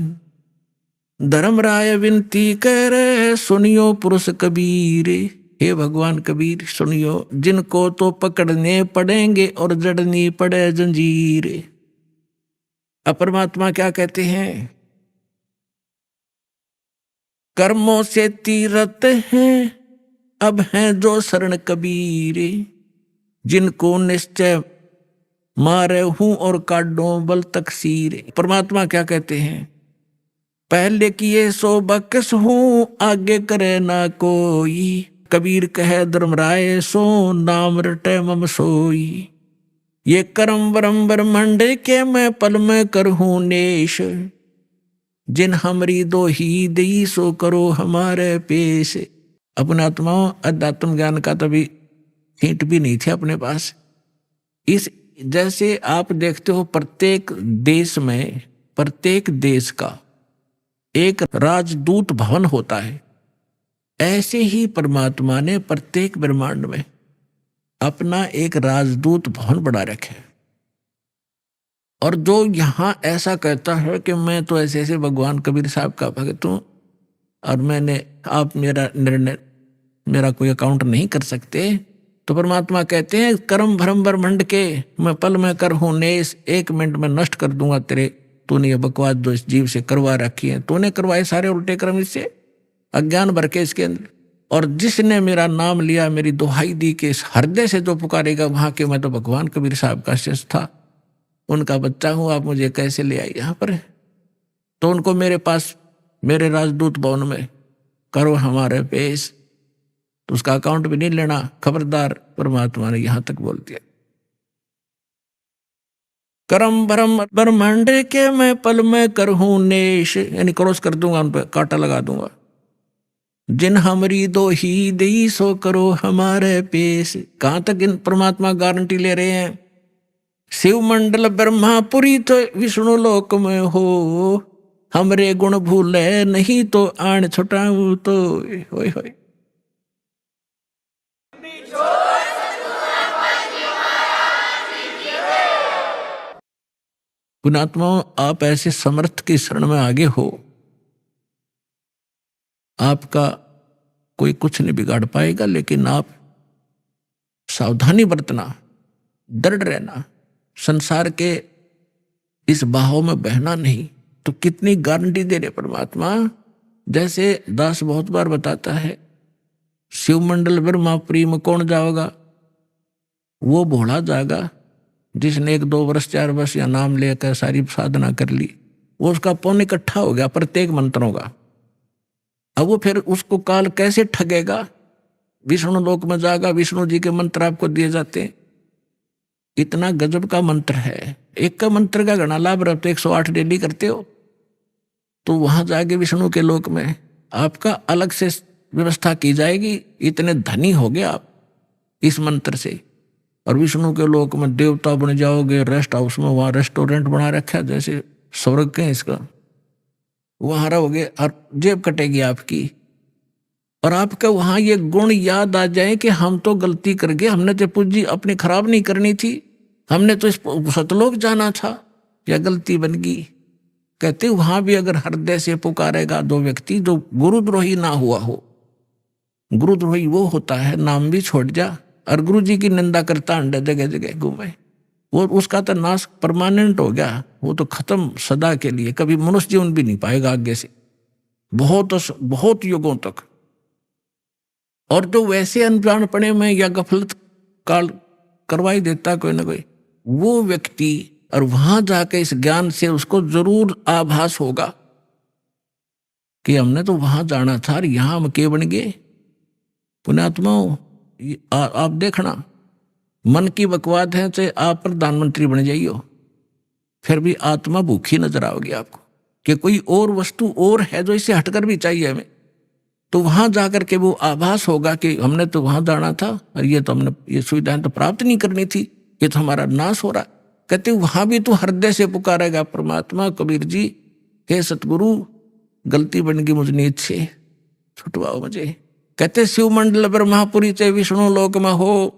धर्मराय विनती करे सुनियो पुरुष कबीर, हे भगवान कबीर सुनियो, जिनको तो पकड़ने पड़ेंगे और जड़नी पड़े जंजीर। अब परमात्मा क्या कहते हैं, कर्मों से तीरथ हैं अब हैं जो शरण कबीर, जिनको निश्चय मारे हूं और काटो बल तकसीर। परमात्मा क्या कहते हैं, पहले किए सो बकस हूं, आगे करे ना कोई। कबीर कहे धर्मराय, सो नाम रटे मम सोई। ये करम वरम ब्रह्मंड के मैं पल में करहूं नेश। जिन हमरी दो ही दई, सो करो हमारे पेश। अपने आत्माओं, अध्यात्म ज्ञान का तभी हिंट भी नहीं थे अपने पास। इस जैसे आप देखते हो प्रत्येक देश में, प्रत्येक देश का एक राजदूत भवन होता है, ऐसे ही परमात्मा ने प्रत्येक ब्रह्मांड में अपना एक राजदूत भवन बना रखे। और जो यहां ऐसा कहता है कि मैं तो ऐसे ऐसे भगवान कबीर साहब का भक्त हूं और मैंने, आप मेरा निर्णय, मेरा कोई अकाउंट नहीं कर सकते, तो परमात्मा कहते हैं कर्म भरम ब्रह्मंड के मैं पल में कर हूं नेस, 1 मिनट में नष्ट कर दूंगा तेरे, तूने ये बकवास जो इस जीव से करवा रखी है, तूने करवाए सारे उल्टे कर्म इससे, अज्ञान भर के इसके अंदर। और जिसने मेरा नाम लिया, मेरी दुहाई दी कि इस हृदय से जो पुकारेगा वहां के, मैं तो भगवान कबीर साहब का शिष्य था, उनका बच्चा हूं, आप मुझे कैसे ले आई यहाँ पर? तो उनको मेरे पास, मेरे राजदूत भवन में करो हमारे पेश। तो उसका अकाउंट भी नहीं लेना, खबरदार, परमात्मा ने यहां तक बोल दिया। करम भरम ब्रह्मांड के मैं पल में करहूं नेश, यानी क्रॉस कर दूंगा, उन पर कांटा लगा दूंगा। जिन हमरी दो ही दई, सो करो हमारे पेश। कहां तक इन परमात्मा गारंटी ले रहे हैं? शिव मंडल ब्रह्मापुरी तो विष्णु लोक में हो, हमरे गुण भूले नहीं तो आण छुटाऊं तो। होय होय। पुणात्माओं, आप ऐसे समर्थ की शरण में आगे हो, आपका कोई कुछ नहीं बिगाड़ पाएगा, लेकिन आप सावधानी बरतना, दृढ़ रहना, संसार के इस बहाव में बहना नहीं। तो कितनी गारंटी दे रहे परमात्मा। जैसे दास बहुत बार बताता है, शिव मंडल ब्रह्मापुरी में कौन जाओगा? वो भोला जाएगा जिसने 1-2 वर्ष 4 वर्ष या नाम लेकर सारी साधना कर ली, वो उसका पुण्य इकट्ठा हो गया प्रत्येक मंत्रों का। अब वो फिर उसको काल कैसे ठगेगा? विष्णु लोक में जाएगा, विष्णु जी के मंत्र आपको दिए जाते हैं, इतना गजब का मंत्र है। एक का मंत्र का घना लाभ रहता है, 108 डेली करते हो, तो वहां जाके विष्णु के लोक में आपका अलग से व्यवस्था की जाएगी। इतने धनी हो गए आप इस मंत्र से। और विष्णु के लोक में देवता बन जाओगे, रेस्ट हाउस में, वहां रेस्टोरेंट बना रखा है जैसे स्वर्ग के, इसका वहां रहोगे और जेब कटेगी आपकी। और आपका वहां ये गुण याद आ जाए कि हम तो गलती कर गए, हमने तो पूंजी अपनी खराब नहीं करनी थी, हमने तो इस सतलोक जाना था, या गलती बन गई। कहते वहां भी अगर हृदय से पुकारेगा 2 व्यक्ति, जो गुरुद्रोही ना हुआ हो, गुरुद्रोही वो होता है नाम भी छोड़ जा और गुरु जी की निंदा करता अंडे जगह जगह घूमे, वो उसका तो नाश परमानेंट हो गया, वो तो खत्म सदा के लिए, कभी मनुष्य जीवन भी नहीं पाएगा आगे से, बहुत युगों तक। और जो वैसे अनजानपने में या गफलत काल करवाई देता कोई ना कोई, वो व्यक्ति, और वहां जाके इस ज्ञान से उसको जरूर आभास होगा कि हमने तो वहां जाना था और यहां हम के बन गए। पुण्यात्माओं, आप देखना, मन की बकवाद है चाहे आप प्रधानमंत्री बन जाइयो, फिर भी आत्मा भूखी नजर आओगी आपको कि कोई और वस्तु और है जो इसे हटकर भी चाहिए हमें। तो वहां जाकर के वो आभास होगा कि हमने तो वहां जाना था और ये तो हमने ये सुविधाएं तो प्राप्त नहीं करनी थी, ये तो हमारा नाश हो रहा। कहते वहां भी तो हृदय से पुकारेगा परमात्मा, कबीर जी हे सतगुरु, गलती बन गई मुझ नीच से, छुटवाओ मुझे। कहते शिव मंडल ब्रह्मापुरी चाहे विष्णु लोक में हो,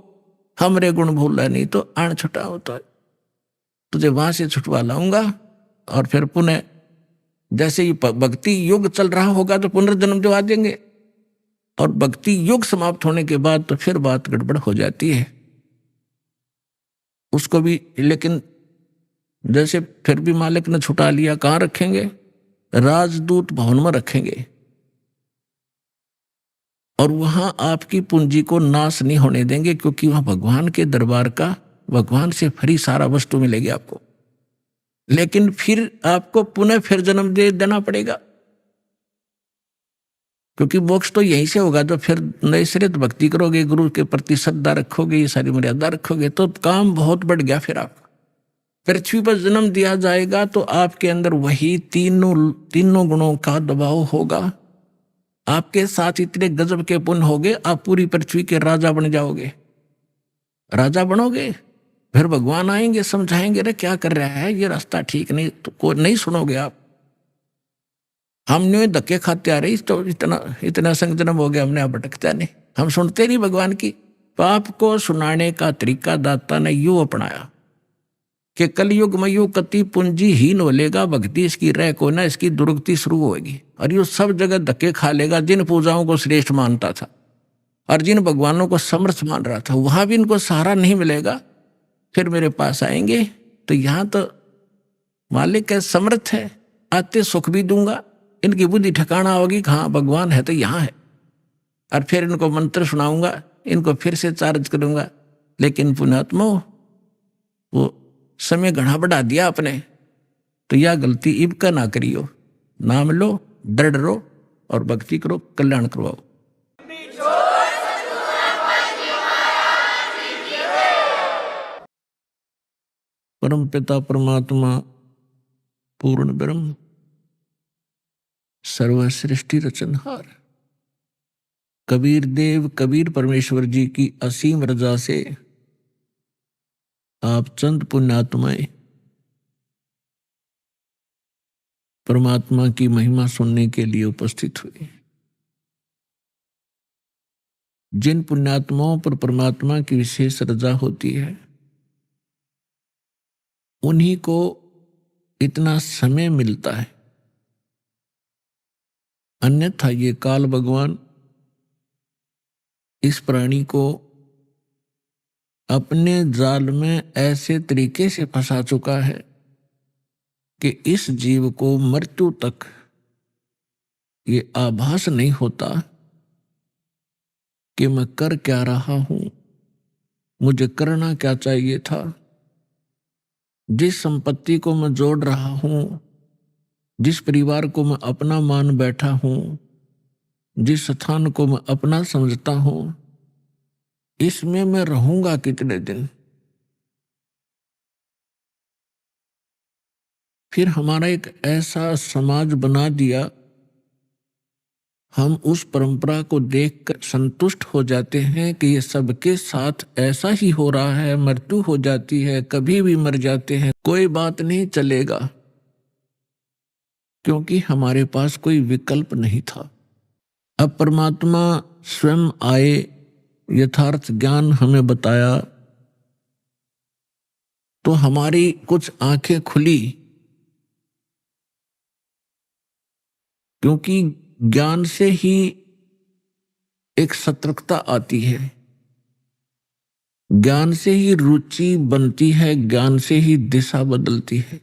हमरे गुण भूला नहीं तो आण छुटा होता है, तुझे वहां से छुटवा लाऊंगा। और फिर पुनः जैसे ही भक्ति युग चल रहा होगा तो पुनर्जन्म दिवा देंगे, और भक्ति युग समाप्त होने के बाद तो फिर बात गड़बड़ हो जाती है उसको भी। लेकिन जैसे फिर भी मालिक ने छुटा लिया, कहाँ रखेंगे? राजदूत भवन में रखेंगे, और वहां आपकी पूंजी को नाश नहीं होने देंगे, क्योंकि वहां भगवान के दरबार का, भगवान से फ्री सारा वस्तु मिलेगी आपको। लेकिन फिर आपको पुनः फिर जन्म दे देना पड़ेगा, क्योंकि मोक्ष तो यहीं से होगा। तो फिर नए सिरे तो भक्ति करोगे, गुरु के प्रति श्रद्धा रखोगे, ये सारी मर्यादा रखोगे, तो काम बहुत बढ़ गया। फिर आप पृथ्वी पर जन्म दिया जाएगा तो आपके अंदर वही तीनों गुणों का दबाव होगा। आपके साथ इतने गजब के पुण्य होगे, आप पूरी पृथ्वी के राजा बन जाओगे। राजा बनोगे, फिर भगवान आएंगे, समझाएंगे, रे क्या कर रहा है, ये रास्ता ठीक नहीं, तो को नहीं सुनोगे आप। हमने धक्के खाते आ रहे, तो इतना संग जन्म हो गया, हमने भटकता नहीं, हम सुनते नहीं भगवान की। पाप को सुनाने का तरीका दाता ने यूं अपनाया कि कलयुग में यूं कति पूंजी हीन होलेगा, भक्ति इसकी रह को ना, इसकी दुर्गति शुरू होगी। और यूं सब जगह धक्के खा लेगा। जिन पूजाओं को श्रेष्ठ मानता था और जिन भगवानों को समर्थ मान रहा था, वहां भी इनको सहारा नहीं मिलेगा। फिर मेरे पास आएंगे तो यहाँ तो मालिक है, समर्थ है, आते सुख भी दूंगा, इनकी बुद्धि ठिकाना होगी, हाँ भगवान है तो यहाँ है। और फिर इनको मंत्र सुनाऊंगा, इनको फिर से चार्ज करूंगा। लेकिन पुण्यात्मा, वो समय घना बढ़ा दिया आपने, तो यह गलती इब का ना करियो। नाम लो, दृढ़ रहो और भक्ति करो, कल्याण करवाओ। परम पिता परमात्मा पूर्ण ब्रह्म सर्व सृष्टि रचनहार कबीर देव कबीर परमेश्वर जी की असीम रजा से आप चंद पुण्यात्माएं परमात्मा की महिमा सुनने के लिए उपस्थित हुए। जिन पुण्यात्माओं पर परमात्मा की विशेष रजा होती है, उन्हीं को इतना समय मिलता है, अन्यथा ये काल भगवान इस प्राणी को अपने जाल में ऐसे तरीके से फंसा चुका है कि इस जीव को मृत्यु तक ये आभास नहीं होता कि मैं कर क्या रहा हूं, मुझे करना क्या चाहिए था। जिस संपत्ति को मैं जोड़ रहा हूं, जिस परिवार को मैं अपना मान बैठा हूं, जिस स्थान को मैं अपना समझता हूं, इसमें मैं रहूंगा कितने दिन। फिर हमारा एक ऐसा समाज बना दिया, हम उस परंपरा को देखकर संतुष्ट हो जाते हैं कि ये सबके साथ ऐसा ही हो रहा है, मृत्यु हो जाती है, कभी भी मर जाते हैं, कोई बात नहीं, चलेगा, क्योंकि हमारे पास कोई विकल्प नहीं था। अब परमात्मा स्वयं आए, यथार्थ ज्ञान हमें बताया, तो हमारी कुछ आंखें खुली, क्योंकि ज्ञान से ही एक सतर्कता आती है, ज्ञान से ही रुचि बनती है, ज्ञान से ही दिशा बदलती है।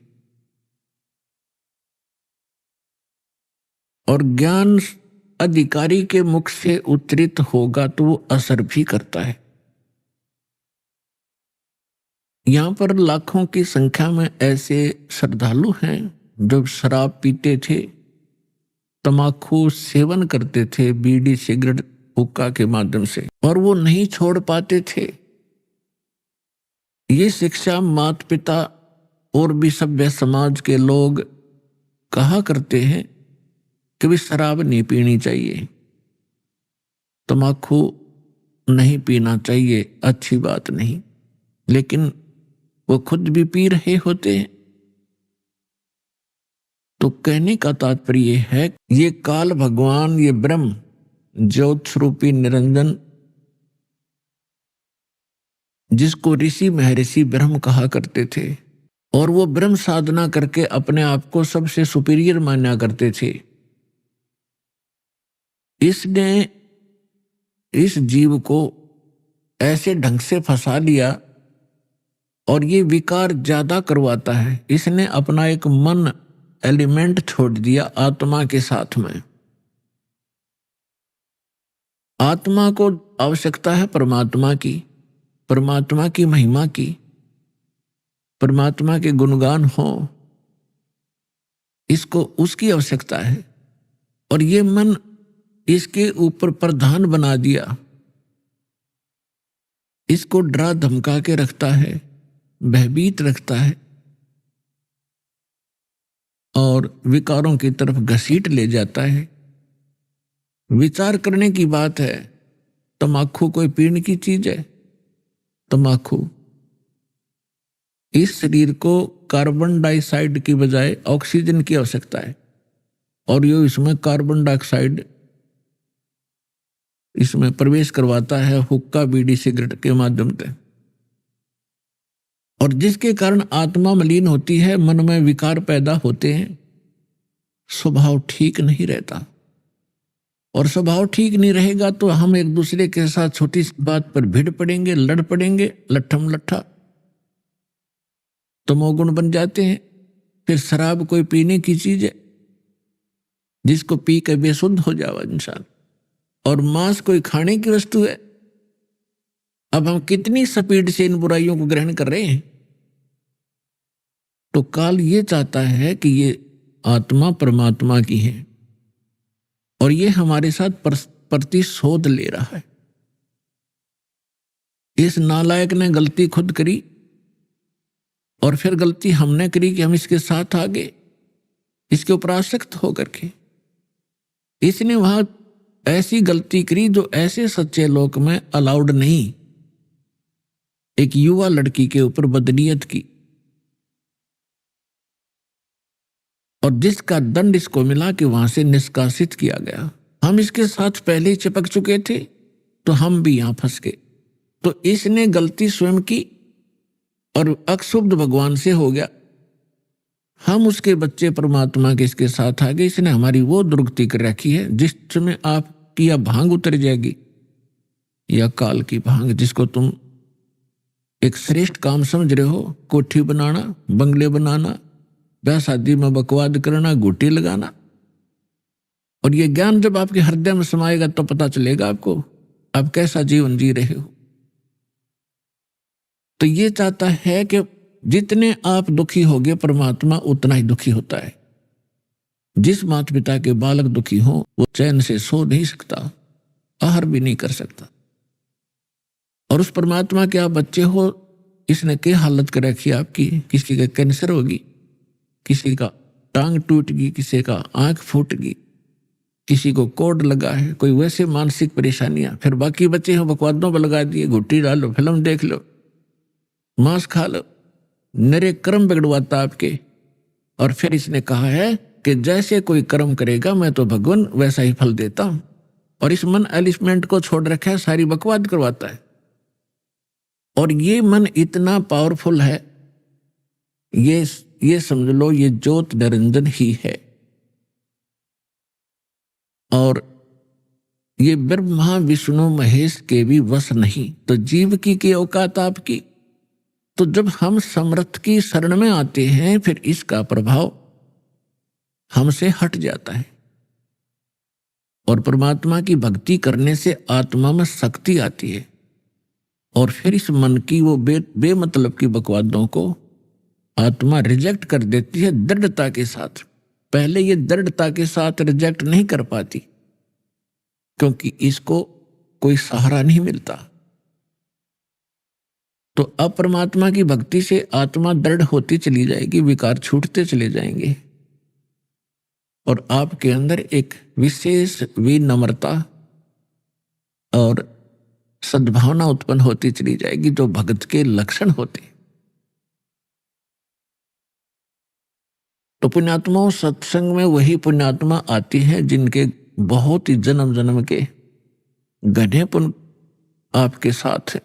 और ज्ञान अधिकारी के मुख से उच्चरित होगा तो वो असर भी करता है। यहां पर लाखों की संख्या में ऐसे श्रद्धालु हैं जो शराब पीते थे, तमाकू सेवन करते थे, बीड़ी सिगरेट हुक्का के माध्यम से, और वो नहीं छोड़ पाते थे। ये शिक्षा माता पिता और भी सभ्य समाज के लोग कहा करते हैं कि भी शराब नहीं पीनी चाहिए, तमाकू नहीं पीना चाहिए, अच्छी बात नहीं, लेकिन वो खुद भी पी रहे होते हैं। तो कहने का तात्पर्य है, ये काल भगवान, ये ब्रह्म ज्योत स्वरूपी निरंजन, जिसको ऋषि महर्षि ब्रह्म कहा करते थे, और वो ब्रह्म साधना करके अपने आप को सबसे सुपीरियर माना करते थे, इसने इस जीव को ऐसे ढंग से फंसा लिया और ये विकार ज्यादा करवाता है। इसने अपना एक मन एलिमेंट छोड़ दिया आत्मा के साथ में। आत्मा को आवश्यकता है परमात्मा की महिमा की, परमात्मा के गुणगान हो, इसको उसकी आवश्यकता है। और ये मन इसके ऊपर प्रधान बना दिया, इसको डरा धमका के रखता है, भयभीत रखता है और विकारों की तरफ घसीट ले जाता है। विचार करने की बात है, तमाकू कोई पीने की चीज है? तमाकू इस शरीर को कार्बन डाइऑक्साइड की बजाय ऑक्सीजन की आवश्यकता है और ये इसमें कार्बन डाइऑक्साइड इसमें प्रवेश करवाता है हुक्का, बीड़ी, सिगरेट के माध्यम से, और जिसके कारण आत्मा मलिन होती है, मन में विकार पैदा होते हैं, स्वभाव ठीक नहीं रहता। और स्वभाव ठीक नहीं रहेगा तो हम एक दूसरे के साथ छोटी सी बात पर भिड़ पड़ेंगे, लड़ पड़ेंगे, लट्ठम लट्ठा, तमोगुण बन जाते हैं। फिर शराब कोई पीने की चीज है जिसको पी के बेसुध हो जावा इंसान, और मांस कोई खाने की वस्तु है। अब हम कितनी स्पीड से इन बुराइयों को ग्रहण कर रहे हैं। तो काल ये चाहता है कि ये आत्मा परमात्मा की है और ये हमारे साथ प्रतिशोध ले रहा है। इस नालायक ने गलती खुद करी और फिर गलती हमने करी कि हम इसके साथ आ गए, इसके ऊपर आसक्त होकर के। इसने वहां ऐसी गलती करी जो ऐसे सच्चे लोक में अलाउड नहीं। एक युवा लड़की के ऊपर बदनीयत की और जिसका दंड इसको मिला कि वहां से निष्कासित किया गया। हम इसके साथ पहले ही चिपक चुके थे तो हम भी यहां फंस गए। तो इसने गलती स्वयं की और अक्षुब्ध भगवान से हो गया। हम उसके बच्चे परमात्मा के इसके साथ आ गए। इसने हमारी वो दुर्गति कर रखी है जिसमें आपकी या भांग उतर जाएगी या काल की भांग, जिसको तुम एक श्रेष्ठ काम समझ रहे हो, कोठी बनाना, बंगले बनाना, ब्याह शादी में बकवाद करना, गुटी लगाना। और ये ज्ञान जब आपके हृदय में समाएगा तो पता चलेगा आपको आप कैसा जीवन जी रहे हो। तो ये चाहता है कि जितने आप दुखी होगे परमात्मा उतना ही दुखी होता है। जिस माता पिता के बालक दुखी हो वो चैन से सो नहीं सकता, आहार भी नहीं कर सकता। और उस परमात्मा के आप बच्चे हो, इसने क्या हालत कर रखी आपकी। किसी का कैंसर होगी, किसी का टांग टूट गई, किसी का आंख फूट गई, किसी को कोड लगा है, कोई वैसे मानसिक परेशानियां। फिर बाकी बच्चे हो बकवादों पर लगा दिए, घुट्टी डालो, फिल्म देख लो, मांस खा लो। नरे कर्म बिगड़वाता आपके। और फिर इसने कहा है कि जैसे कोई कर्म करेगा मैं तो भगवान वैसा ही फल देता हूं। और इस मन एलिसमेंट को छोड़ रखा है, सारी बकवाद करवाता है। और ये मन इतना पावरफुल है, ये समझ लो ये ज्योत निरंजन ही है। और ये ब्रह्मा विष्णु महेश के भी वश नहीं। तो जीव की औकात आपकी। तो जब हम समर्थ की शरण में आते हैं फिर इसका प्रभाव हमसे हट जाता है और परमात्मा की भक्ति करने से आत्मा में शक्ति आती है। और फिर इस मन की वो बेमतलब की बकवादों को आत्मा रिजेक्ट कर देती है दृढ़ता के साथ। पहले ये दृढ़ता के साथ रिजेक्ट नहीं कर पाती क्योंकि इसको कोई सहारा नहीं मिलता। तो अब परमात्मा की भक्ति से आत्मा दृढ़ होती चली जाएगी, विकार छूटते चले जाएंगे और आपके अंदर एक विशेष विनम्रता और सद्भावना उत्पन्न होती चली जाएगी जो भक्त के लक्षण होते। तो पुण्यात्माओं, सत्संग में वही पुण्यात्मा आती है जिनके बहुत ही जन्म जन्म के घने पुण्य आपके साथ है।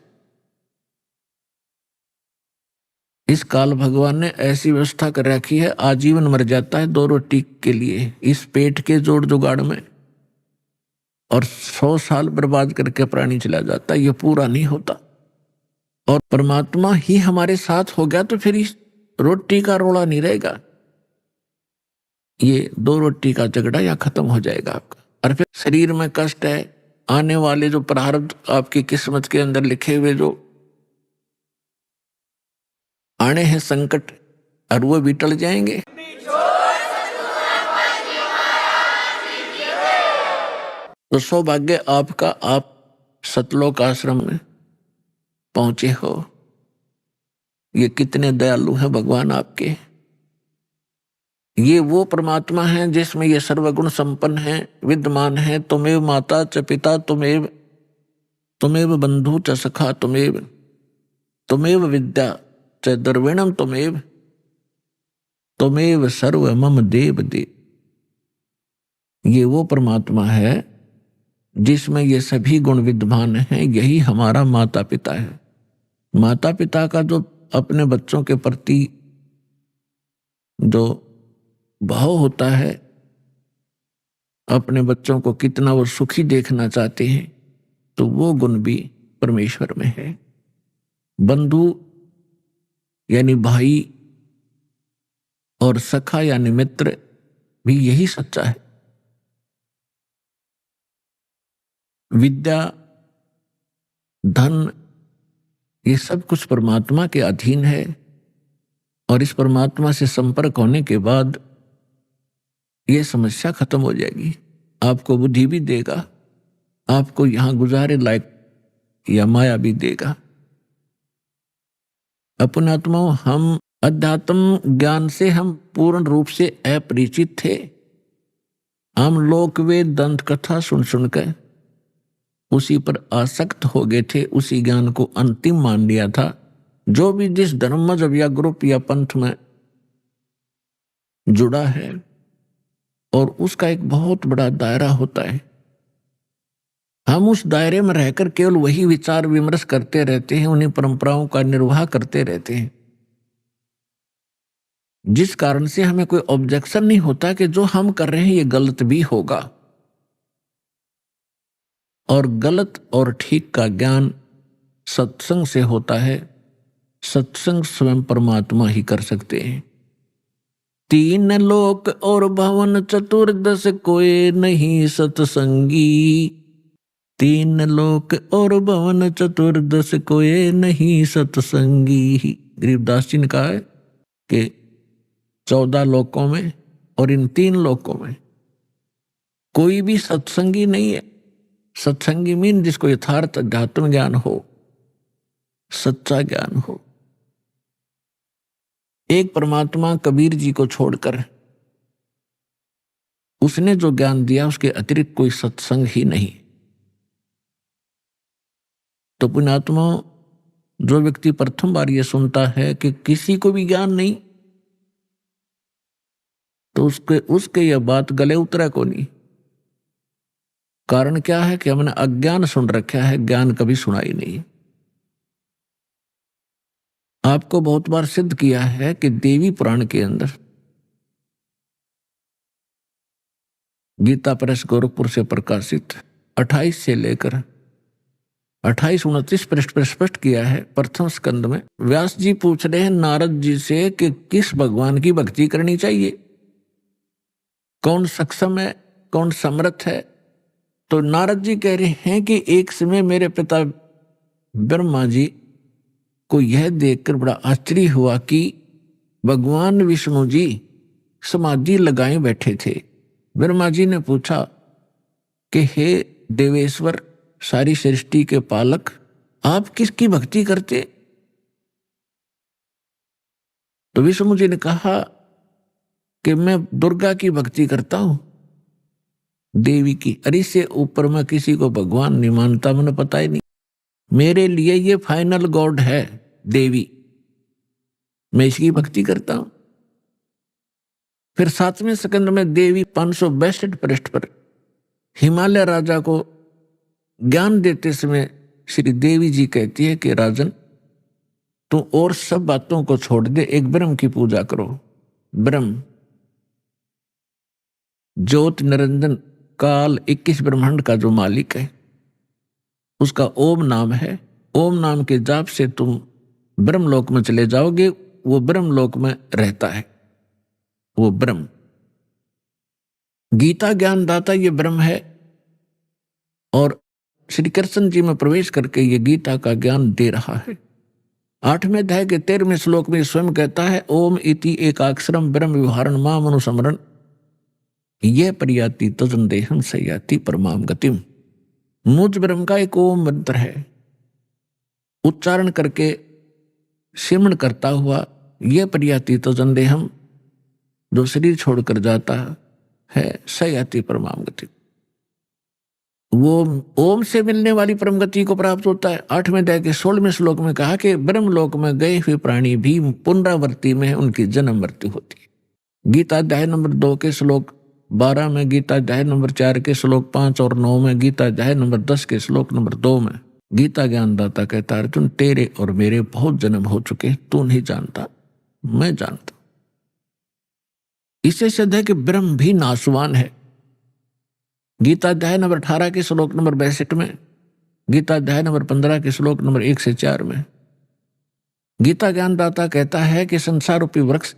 इस काल भगवान ने ऐसी व्यवस्था कर रखी है, आजीवन मर जाता है 2 रोटी के लिए इस पेट के जोड़ जुगाड़ में, और 100 साल बर्बाद करके प्राणी चला जाता है, ये पूरा नहीं होता। और परमात्मा ही हमारे साथ हो गया तो फिर इस रोटी का रोड़ा नहीं रहेगा, ये 2 रोटी का झगड़ा या खत्म हो जाएगा आपका। और फिर शरीर में कष्ट है, आने वाले जो प्रारब्ध आपकी किस्मत के अंदर लिखे हुए जो आने हैं संकट, और वो भी टल जाएंगे। तो सौभाग्य आपका, आप सतलोक आश्रम में पहुंचे हो। ये कितने दयालु हैं भगवान आपके। ये वो परमात्मा है जिसमें ये सर्वगुण संपन्न है, विद्यमान है। तुमेव माता च पिता तुमेव, तुमेव बंधु च सखा तुमेव, तुमेव विद्या च द्रविणम तुमेव, तुमेव सर्व मम देव देव। ये वो परमात्मा है जिसमें ये सभी गुण विद्यमान हैं। यही हमारा माता पिता है। माता पिता का जो अपने बच्चों के प्रति जो भाव होता है, अपने बच्चों को कितना वो सुखी देखना चाहते हैं, तो वो गुण भी परमेश्वर में है। बंधु यानी भाई और सखा यानी मित्र भी यही सच्चा है। विद्या, धन, ये सब कुछ परमात्मा के अधीन है। और इस परमात्मा से संपर्क होने के बाद ये समस्या खत्म हो जाएगी। आपको बुद्धि भी देगा, आपको यहां गुजारे लायक या माया भी देगा। अपने आत्माओं, हम अध्यात्म ज्ञान से हम पूर्ण रूप से अपरिचित थे। हम लोक वेद दंत कथा सुन सुनकर उसी पर आसक्त हो गए थे, उसी ज्ञान को अंतिम मान लिया था। जो भी जिस धर्म मजहब या ग्रुप या पंथ में जुड़ा है, और उसका एक बहुत बड़ा दायरा होता है। हम उस दायरे में रहकर केवल वही विचार विमर्श करते रहते हैं, उन्हीं परंपराओं का निर्वाह करते रहते हैं, जिस कारण से हमें कोई ऑब्जेक्शन नहीं होता कि जो हम कर रहे हैं ये गलत भी होगा। और गलत और ठीक का ज्ञान सत्संग से होता है। सत्संग स्वयं परमात्मा ही कर सकते हैं। तीन लोक और भवन चतुर्दश कोई नहीं सत्संगी, तीन लोक और भवन चतुर्दश कोई नहीं सत्संगी। गरीबदास जी ने कहा है कि 14 लोकों में और इन 3 लोकों में कोई भी सत्संगी नहीं है। सत्संगी मीन जिसको यथार्थ अध्यात्म ज्ञान हो, सच्चा ज्ञान हो। एक परमात्मा कबीर जी को छोड़कर उसने जो ज्ञान दिया उसके अतिरिक्त कोई सत्संग ही नहीं। तो पुण्यात्मा, जो व्यक्ति प्रथम बार यह सुनता है कि किसी को भी ज्ञान नहीं, तो उसके यह बात गले उतरा को नहीं। कारण क्या है कि हमने अज्ञान सुन रखा है, ज्ञान कभी सुना ही नहीं। आपको बहुत बार सिद्ध किया है कि देवी पुराण के अंदर गीता प्रेस गोरखपुर से प्रकाशित 28 से लेकर 28-29 पृष्ठ पर स्पष्ट किया है। प्रथम स्कंद में व्यास जी पूछ रहे हैं नारद जी से कि किस भगवान की भक्ति करनी चाहिए, कौन सक्षम है, कौन समर्थ है। तो नारद जी कह रहे हैं कि एक समय मेरे पिता ब्रह्मा जी को यह देखकर बड़ा आश्चर्य हुआ कि भगवान विष्णु जी समाधि लगाए बैठे थे। ब्रह्मा जी ने पूछा कि हे देवेश्वर, सारी सृष्टि के पालक, आप किसकी भक्ति करते? तो विष्णु जी ने कहा कि मैं दुर्गा की भक्ति करता हूं, देवी की। अरे इससे ऊपर मैं किसी को भगवान नहीं मानता, मैंने पता ही नहीं। मेरे लिए ये फाइनल गॉड है देवी, मैं इसकी भक्ति करता हूं। फिर 7वें स्कंद में देवी 562 पृष्ठ पर हिमालय राजा को ज्ञान देते समय श्री देवी जी कहती है कि राजन, तू और सब बातों को छोड़ दे, एक ब्रह्म की पूजा करो। ब्रह्म ज्योत निरंजन काल 21 ब्रह्मांड का जो मालिक है, उसका ओम नाम है। ओम नाम के जाप से तुम ब्रह्मलोक में चले जाओगे। वो ब्रह्मलोक में रहता है, वो ब्रह्म। गीता ज्ञान दाता ये ब्रह्म है, और श्री कृष्ण जी में प्रवेश करके ये गीता का ज्ञान दे रहा है। 8वें अध्याय के 13वें श्लोक में स्वयं कहता है ओम इति एकाक्षरम ब्रह्म विवहारण माम अनुस्मरण। ये प्रयाति तजंदेहम सयाति परमाम गतिम। मुझ ब्रह्म का एक ओम मंत्र है, उच्चारण करके सिमरण करता हुआ ये प्रयाति तजंदेहम, जो शरीर छोड़कर जाता है, सयाति परमाम गति, वो ओम से मिलने वाली परम गति को प्राप्त होता है। 8वें अध्याय के 16वें श्लोक में कहा कि ब्रह्मलोक में गए हुए प्राणी भी पुनरावृत्ति में उनकी जन्म मृत्यु होती है। गीता अध्याय नंबर 2 के श्लोक 12 में, गीता अध्याय नंबर 4 के श्लोक 5 और 9 में, गीता अध्याय नंबर 10 के श्लोक नंबर 2 में गीता ज्ञानदाता कहता है, अर्जुन तेरे और मेरे बहुत जन्म हो चुके, तू नहीं जानता, मैं जानता। इससे सिद्ध है कि ब्रह्म भी नाशवान है। गीता अध्याय नंबर 18 के श्लोक नंबर 62 में, गीता अध्याय नंबर 15 के श्लोक नंबर 1 से 4 में गीता ज्ञानदाता कहता है कि संसार रूपी वृक्ष,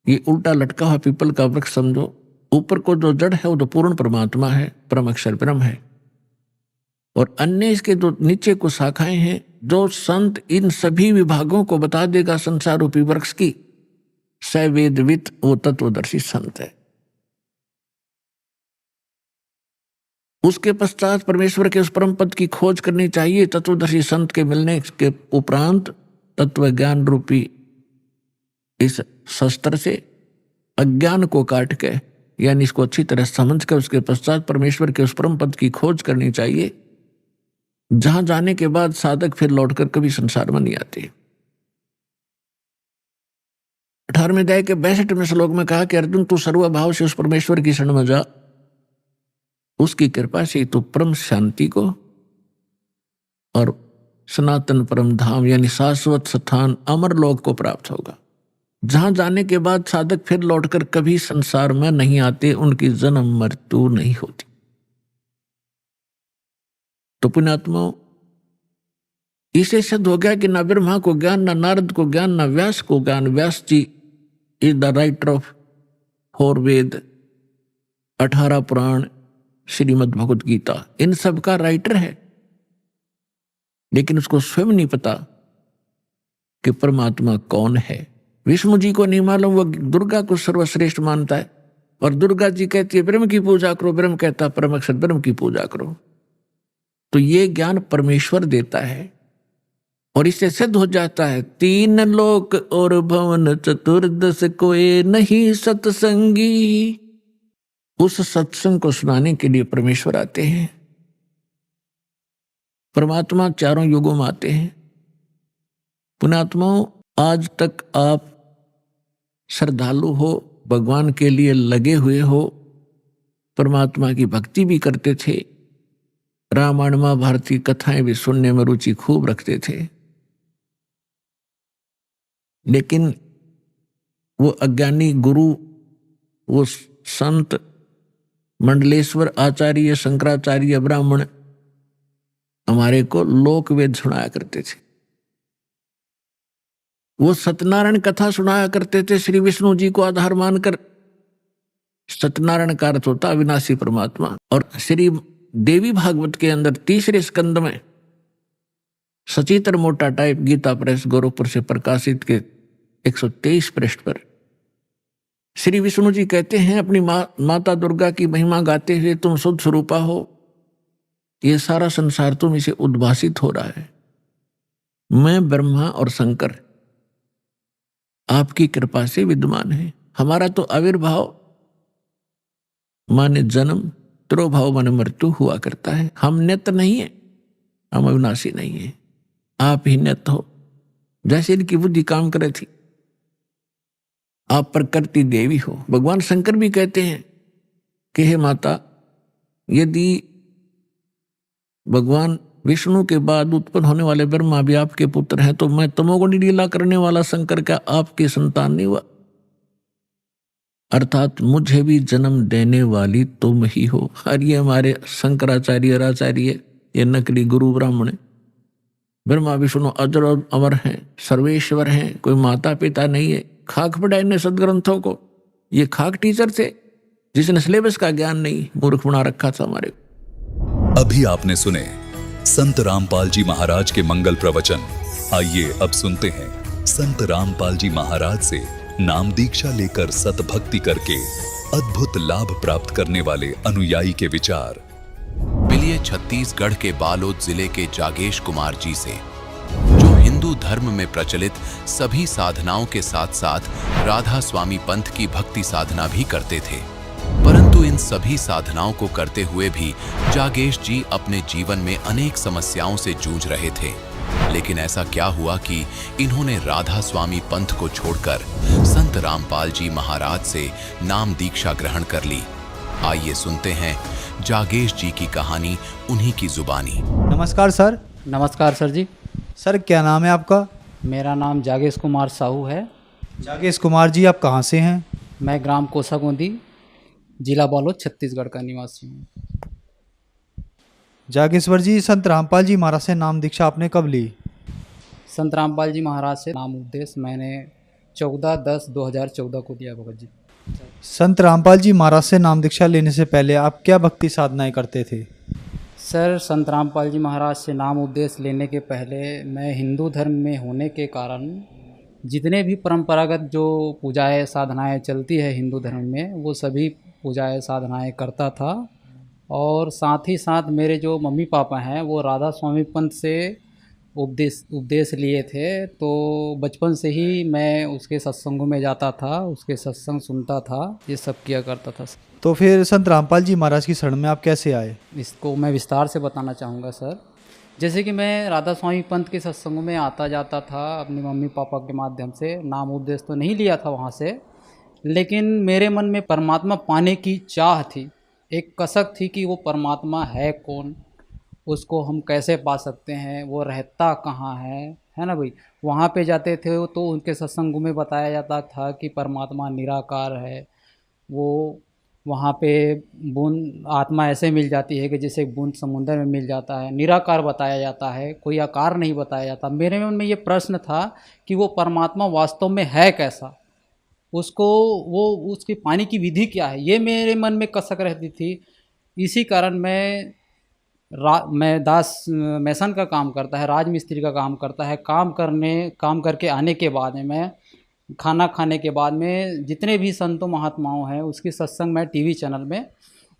ये उल्टा लटका हुआ पीपल का वृक्ष समझो, ऊपर को जो जड़ है वो तो पूर्ण परमात्मा है, परम अक्षर ब्रह्म है, और अन्य इसके जो नीचे को शाखाएं हैं, जो संत इन सभी विभागों को बता देगा संसार रूपी वृक्ष की, सवेदवित वो तत्वदर्शी संत है। उसके पश्चात परमेश्वर के उस परम पद की खोज करनी चाहिए। तत्वदर्शी संत के मिलने के उपरांत तत्व ज्ञान रूपी इस शस्त्र से अज्ञान को काट के, यानी इसको अच्छी तरह समझ कर उसके पश्चात परमेश्वर के उस परम पद की खोज करनी चाहिए, जहां जाने के बाद साधक फिर लौटकर कभी संसार में नहीं आते। 18वें अध्याय के 62वें श्लोक में कहा कि अर्जुन तू सर्वभाव से उस परमेश्वर की शरण में जा, उसकी कृपा से तू परम शांति को और सनातन परम धाम यानी शाश्वत स्थान अमर लोक को प्राप्त होगा, जहां जाने के बाद साधक फिर लौटकर कभी संसार में नहीं आते, उनकी जन्म मृत्यु नहीं होती। तो पुण्यात्माओं, इसे सिद्ध हो गया कि ना ब्रह्मा को ज्ञान, ना नारद को ज्ञान, ना व्यास को ज्ञान। व्यास जी इज द राइटर ऑफ 4 वेद, 18 पुराण, श्रीमद् भगवत गीता, इन सब का राइटर है, लेकिन उसको स्वयं नहीं पता कि परमात्मा कौन है। विष्णु जी को नहीं मालूम, वो दुर्गा को सर्वश्रेष्ठ मानता है, और दुर्गा जी कहती है ब्रह्म की पूजा करो, ब्रह्म कहता है परम अक्षर ब्रह्म की पूजा करो। तो ये ज्ञान परमेश्वर देता है, और इससे सिद्ध हो जाता है 3 लोक और भवन चतुर्दश कोई नहीं सत्संगी। उस सत्संग को सुनाने के लिए परमेश्वर आते हैं। परमात्मा 4 युगों में आते हैं। पुण्यात्माओं, आज तक आप श्रद्धालु हो, भगवान के लिए लगे हुए हो, परमात्मा की भक्ति भी करते थे, रामायण महाभारत की कथाएं भी सुनने में रुचि खूब रखते थे, लेकिन वो अज्ञानी गुरु, वो संत मंडलेश्वर आचार्य, शंकराचार्य, ब्राह्मण हमारे को लोक वेद सुनाया करते थे। वो सत्यनारायण कथा सुनाया करते थे श्री विष्णु जी को आधार मानकर। सत्यनारायण का अर्थ होता अविनाशी परमात्मा। और श्री देवी भागवत के अंदर 3रे स्कंद में सचित्र मोटा टाइप गीता प्रेस गोरखपुर से प्रकाशित के 123 पृष्ठ पर श्री विष्णु जी कहते हैं अपनी माता दुर्गा की महिमा गाते हुए, तुम शुद्ध स्वरूपा हो, ये सारा संसार तुम इसे उद्भासित हो रहा है, मैं ब्रह्मा और शंकर आपकी कृपा से विद्यमान है। हमारा तो आविर्भाव माने जन्म, तिरोभाव माने मृत्यु हुआ करता है। हम नित्य नहीं है, हम अविनाशी नहीं है, आप ही नित्य हो। जैसे इनकी बुद्धि काम करे थी, आप प्रकृति देवी हो। भगवान शंकर भी कहते हैं कि हे माता, यदि भगवान विष्णु के बाद उत्पन्न होने वाले ब्रह्मा भी आपके पुत्र हैं, तो मैं तमोगुणी लीला करने वाला शंकर क्या आपकी संतान नहीं हुआ? अर्थात मुझे भी जन्म देने वाली तुम ही हो। और ये हमारे शंकराचार्य आचार्य, ये नकली गुरु ब्राह्मण, ब्रह्मा विष्णु अजर और अमर हैं, सर्वेश्वर हैं, कोई माता पिता नहीं है। खाक पढ़ाए ने सदग्रंथों को, ये खाक टीचर थे जिसने सिलेबस का ज्ञान नहीं, मूर्ख बना रखा था हमारे। अभी आपने सुने संत रामपाल जी महाराज के मंगल प्रवचन। आइए अब सुनते हैं संत रामपाल जी महाराज से नाम दीक्षा लेकर सतभक्ति करके अद्भुत लाभ प्राप्त करने वाले अनुयायी के विचार। मिलिए छत्तीसगढ़ के बालोद जिले के जागेश कुमार जी से, जो हिंदू धर्म में प्रचलित सभी साधनाओं के साथ साथ राधा स्वामी पंथ की भक्ति साधना भी करते थे। परंतु इन सभी साधनाओं को करते हुए भी जागेश जी अपने जीवन में अनेक समस्याओं से जूझ रहे थे। लेकिन ऐसा क्या हुआ कि इन्होंने राधा स्वामी पंथ को छोड़कर संत रामपाल जी महाराज से नाम दीक्षा ग्रहण कर ली। आइए सुनते हैं जागेश जी की कहानी उन्हीं की जुबानी। नमस्कार सर। नमस्कार सर जी। सर क्या नाम है आपका? मेरा नाम जागेश कुमार साहू है। जागेश कुमार जी, आप कहाँ से हैं? मैं ग्राम कोसागोंदी, जिला बालोद, छत्तीसगढ़ का निवासी हूँ। जागेश्वर जी, संत रामपाल जी महाराज से नाम दीक्षा आपने कब ली? संत रामपाल जी महाराज से नाम उपदेश मैंने 14/10/2014 को दिया भगत जी। संत रामपाल जी महाराज से नाम दीक्षा लेने से पहले आप क्या भक्ति साधनाएं करते थे? सर, संत रामपाल जी महाराज से नाम उपदेश लेने के पहले मैं हिंदू धर्म में होने के कारण जितने भी परंपरागत जो पूजाएं साधनाएं चलती है हिंदू धर्म में, वो सभी पूजाएं साधनाएं करता था। और साथ ही साथ मेरे जो मम्मी पापा हैं वो राधा स्वामी पंथ से उपदेश लिए थे, तो बचपन से ही मैं उसके सत्संगों में जाता था, उसके सत्संग सुनता था, ये सब किया करता था। तो फिर संत रामपाल जी महाराज की शरण में आप कैसे आए? इसको मैं विस्तार से बताना चाहूँगा सर। जैसे कि मैं राधा स्वामी पंथ के सत्संगों में आता जाता था अपने मम्मी पापा के माध्यम से। नाम उपदेश तो नहीं लिया था वहाँ से, लेकिन मेरे मन में परमात्मा पाने की चाह थी, एक कसक थी कि वो परमात्मा है कौन, उसको हम कैसे पा सकते हैं, वो रहता कहाँ है ना भाई। वहाँ पे जाते थे तो उनके सत्संगों में बताया जाता था कि परमात्मा निराकार है। वो वहाँ पे बूंद आत्मा ऐसे मिल जाती है कि जैसे एक बूंद समुंदर में मिल जाता है, निराकार बताया जाता है, कोई आकार नहीं बताया जाता। मेरे मन में ये प्रश्न था कि वो परमात्मा वास्तव में है कैसा, उसको वो उसकी पाने की विधि क्या है, ये मेरे मन में कसक रहती थी। इसी कारण मैं दास मैसन का काम करता है, राज मिस्त्री का काम करता है। काम करके आने के बाद में मैं खाना खाने के बाद में जितने भी संतों महात्माओं हैं उसकी सत्संग मैं टीवी चैनल में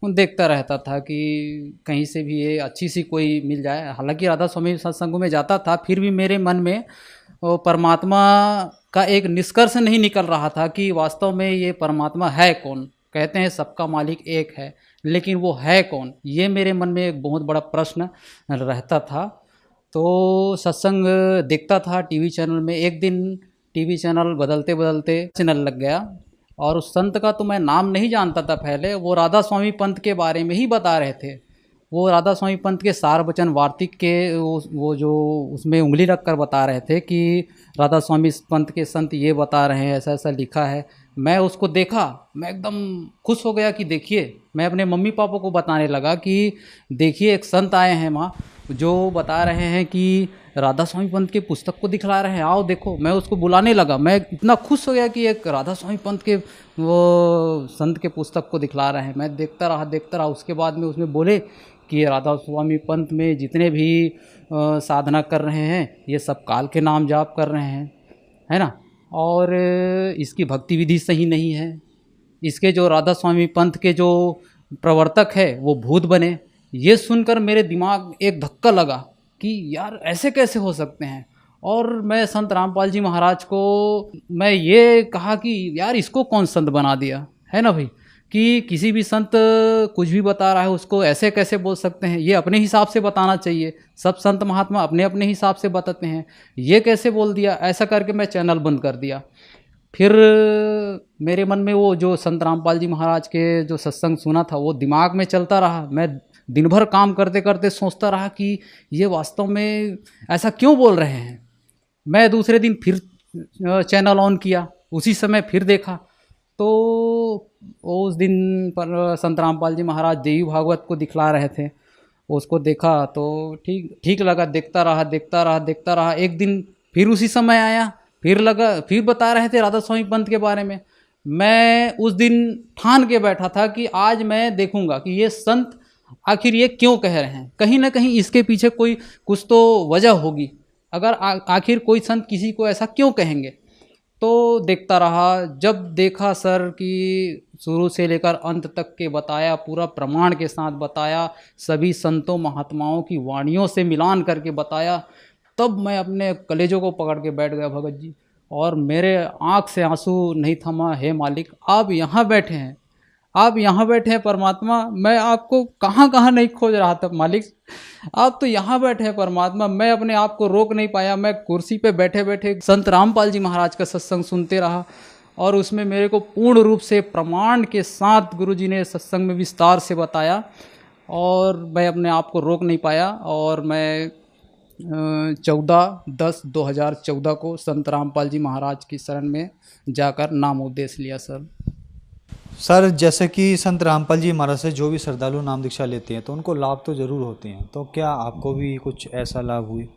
देखता रहता था कि कहीं से भी ये अच्छी सी कोई मिल जाए। हालांकि राधा स्वामी सत्संगों में जाता था, फिर भी मेरे मन में वो परमात्मा का एक निष्कर्ष नहीं निकल रहा था कि वास्तव में ये परमात्मा है कौन। कहते हैं सबका मालिक एक है, लेकिन वो है कौन, ये मेरे मन में एक बहुत बड़ा प्रश्न रहता था। तो सत्संग देखता था टीवी चैनल में। एक दिन टीवी चैनल बदलते बदलते चैनल लग गया और उस संत का तो मैं नाम नहीं जानता था पहले। वो राधा स्वामी पंथ के बारे में ही बता रहे थे। वो राधा स्वामी पंथ के सार वचन वार्तिक के वो जो उसमें उंगली रख कर बता रहे थे कि राधा स्वामी पंथ के संत ये बता रहे हैं, ऐसा ऐसा लिखा है। मैं उसको देखा, मैं एकदम खुश हो गया कि देखिए, मैं अपने मम्मी पापा को बताने लगा कि देखिए एक संत आए हैं माँ, जो बता रहे हैं कि राधा स्वामी पंथ के पुस्तक को दिखला रहे हैं, आओ देखो। मैं उसको बुलाने लगा, मैं इतना खुश हो गया कि एक राधा स्वामी पंथ के वो संत के पुस्तक को दिखला रहे हैं। मैं देखता रहा। उसके बाद में उसमें बोले कि राधा स्वामी पंथ में जितने भी साधना कर रहे हैं ये सब काल के नाम जाप कर रहे हैं, है ना, और इसकी भक्ति विधि सही नहीं है। इसके जो राधा स्वामी पंथ के जो प्रवर्तक है वो भूत बने। ये सुनकर मेरे दिमाग एक धक्का लगा कि यार ऐसे कैसे हो सकते हैं। और मैं संत रामपाल जी महाराज को मैं ये कहा कि यार इसको कौन संत बना दिया, है ना भाई, कि किसी भी संत कुछ भी बता रहा है उसको ऐसे कैसे बोल सकते हैं, ये अपने हिसाब से बताना चाहिए। सब संत महात्मा अपने अपने हिसाब से बताते हैं, ये कैसे बोल दिया। ऐसा करके मैं चैनल बंद कर दिया। फिर मेरे मन में वो जो संत रामपाल जी महाराज के जो सत्संग सुना था वो दिमाग में चलता रहा। मैं दिन भर काम करते करते सोचता रहा कि ये वास्तव में ऐसा क्यों बोल रहे हैं। मैं दूसरे दिन फिर चैनल ऑन किया, उसी समय फिर देखा तो उस दिन पर संत रामपाल जी महाराज देवी भागवत को दिखला रहे थे। उसको देखा तो ठीक लगा, देखता रहा। एक दिन फिर उसी समय आया, फिर बता रहे थे राधा स्वामी पंथ के बारे में। मैं उस दिन ठान के बैठा था कि आज मैं देखूंगा कि ये संत आखिर ये क्यों कह रहे हैं। कहीं ना कहीं इसके पीछे कुछ तो वजह होगी। अगर आखिर कोई संत किसी को ऐसा क्यों कहेंगे। तो देखता रहा। जब देखा सर कि शुरू से लेकर अंत तक के बताया, पूरा प्रमाण के साथ बताया, सभी संतों महात्माओं की वाणियों से मिलान करके बताया, तब मैं अपने कलेजों को पकड़ के बैठ गया भगत जी, और मेरे आँख से आंसू नहीं थमा। हे मालिक, आप यहाँ बैठे हैं, आप यहाँ बैठे हैं परमात्मा, मैं आपको कहाँ कहाँ नहीं खोज रहा था मालिक, आप तो यहाँ बैठे हैं परमात्मा। मैं अपने आप को रोक नहीं पाया, मैं कुर्सी पे बैठे बैठे संत रामपाल जी महाराज का सत्संग सुनते रहा, और उसमें मेरे को पूर्ण रूप से प्रमाण के साथ गुरु जी ने सत्संग में विस्तार से बताया, और मैं अपने आप को रोक नहीं पाया। और मैं 14/10/2014 को संत रामपाल जी महाराज की शरण में जाकर नाम उपदेश लिया सर। सर, जैसे कि संत रामपाल जी महाराज से जो भी श्रद्धालु नाम दीक्षा लेते हैं तो उनको लाभ तो ज़रूर होते हैं, तो क्या आपको भी कुछ ऐसा लाभ हुई?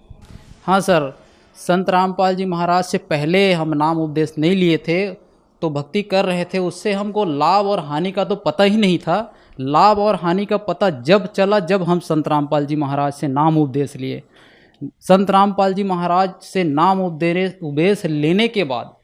हाँ सर, संत रामपाल जी महाराज से पहले हम नाम उपदेश नहीं लिए थे, तो भक्ति कर रहे थे, उससे हमको लाभ और हानि का तो पता ही नहीं था। लाभ और हानि का पता जब चला जब हम संत रामपाल जी महाराज से नाम उपदेश लिए। संत रामपाल जी महाराज से नाम उपदेश लेने के बाद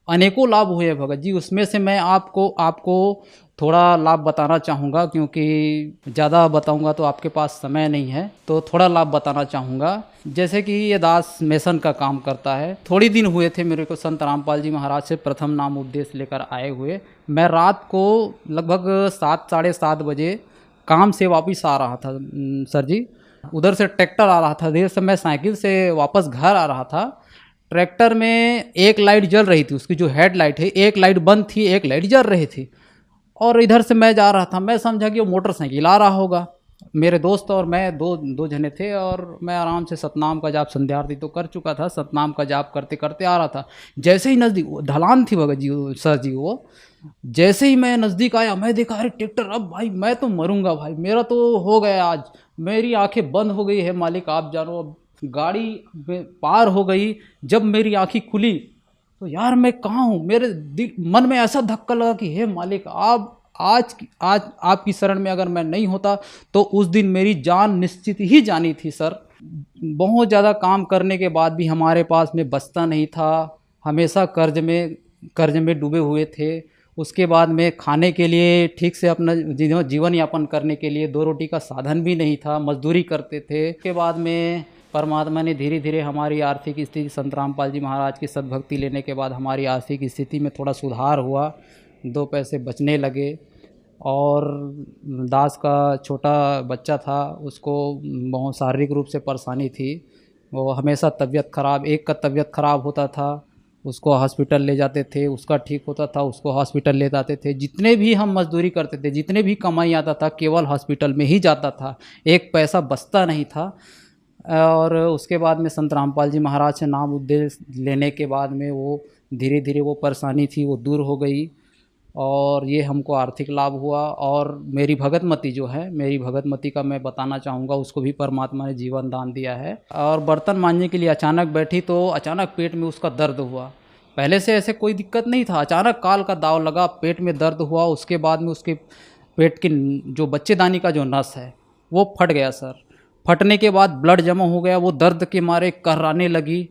अनेकों लाभ हुए भगत जी। उसमें से मैं आपको थोड़ा लाभ बताना चाहूँगा, क्योंकि ज़्यादा बताऊँगा तो आपके पास समय नहीं है, तो थोड़ा लाभ बताना चाहूँगा। जैसे कि ये दास मेसन का काम करता है, थोड़ी दिन हुए थे मेरे को संत रामपाल जी महाराज से प्रथम नाम उपदेश लेकर आए हुए। मैं रात को लगभग 7 साढ़े 7 बजे काम से वापस आ रहा था सर जी, उधर से ट्रैक्टर आ रहा था, देर से मैं साइकिल से वापस घर आ रहा था। ट्रैक्टर में एक लाइट जल रही थी, उसकी जो हेडलाइट है, एक लाइट बंद थी, एक लाइट जल रही थी, और इधर से मैं जा रहा था। मैं समझा कि वो मोटरसाइकिल आ रहा होगा। मेरे दोस्त और मैं दो जने थे, और मैं आराम से सतनाम का जाप, संध्या आरती तो कर चुका था, सतनाम का जाप करते करते आ रहा था। जैसे ही नज़दीक ढलान थी भगत जी सर जी, वो जैसे ही मैं नज़दीक आया, मैं देखा अरे ट्रैक्टर, अब भाई मैं तो मरूंगा भाई, मेरा तो हो गया आज, मेरी आंखें बंद हो गई है मालिक, आप जानो। अब गाड़ी पार हो गई, जब मेरी आंखें खुली तो यार मैं कहाँ हूँ, मेरे मन में ऐसा धक्का लगा कि हे मालिक, आप आज आपकी शरण में अगर मैं नहीं होता तो उस दिन मेरी जान निश्चित ही जानी थी सर। बहुत ज़्यादा काम करने के बाद भी हमारे पास में बचता नहीं था, हमेशा कर्ज में डूबे हुए थे। उसके बाद में खाने के लिए, ठीक से अपना जीवन यापन करने के लिए 2 रोटी का साधन भी नहीं था, मजदूरी करते थे। उसके बाद में परमात्मा ने धीरे धीरे हमारी आर्थिक स्थिति, संत रामपाल जी महाराज की सद्भक्ति लेने के बाद हमारी आर्थिक स्थिति में थोड़ा सुधार हुआ, 2 पैसे बचने लगे। और दास का छोटा बच्चा था, उसको बहुत शारीरिक रूप से परेशानी थी, वो हमेशा तबीयत ख़राब, एक का तबीयत ख़राब होता था उसको हॉस्पिटल ले जाते थे, उसका ठीक होता था उसको हॉस्पिटल ले जाते थे। जितने भी हम मजदूरी करते थे, जितने भी कमाई आता था, केवल हॉस्पिटल में ही जाता था, 1 पैसा बचता नहीं था। और उसके बाद में संत रामपाल जी महाराज से नाम उपदेश लेने के बाद में वो धीरे धीरे वो परेशानी थी वो दूर हो गई, और ये हमको आर्थिक लाभ हुआ। और मेरी भगतमती जो है, मेरी भगतमती का मैं बताना चाहूँगा, उसको भी परमात्मा ने जीवन दान दिया है। और बर्तन मांजने के लिए अचानक बैठी तो अचानक पेट में उसका दर्द हुआ। पहले से ऐसे कोई दिक्कत नहीं था, अचानक काल का दाव लगा, पेट में दर्द हुआ। उसके बाद में उसके पेट की जो बच्चेदानी का जो नस है वो फट गया सर। फटने के बाद ब्लड जमा हो गया, वो दर्द के मारे कर्राने लगी,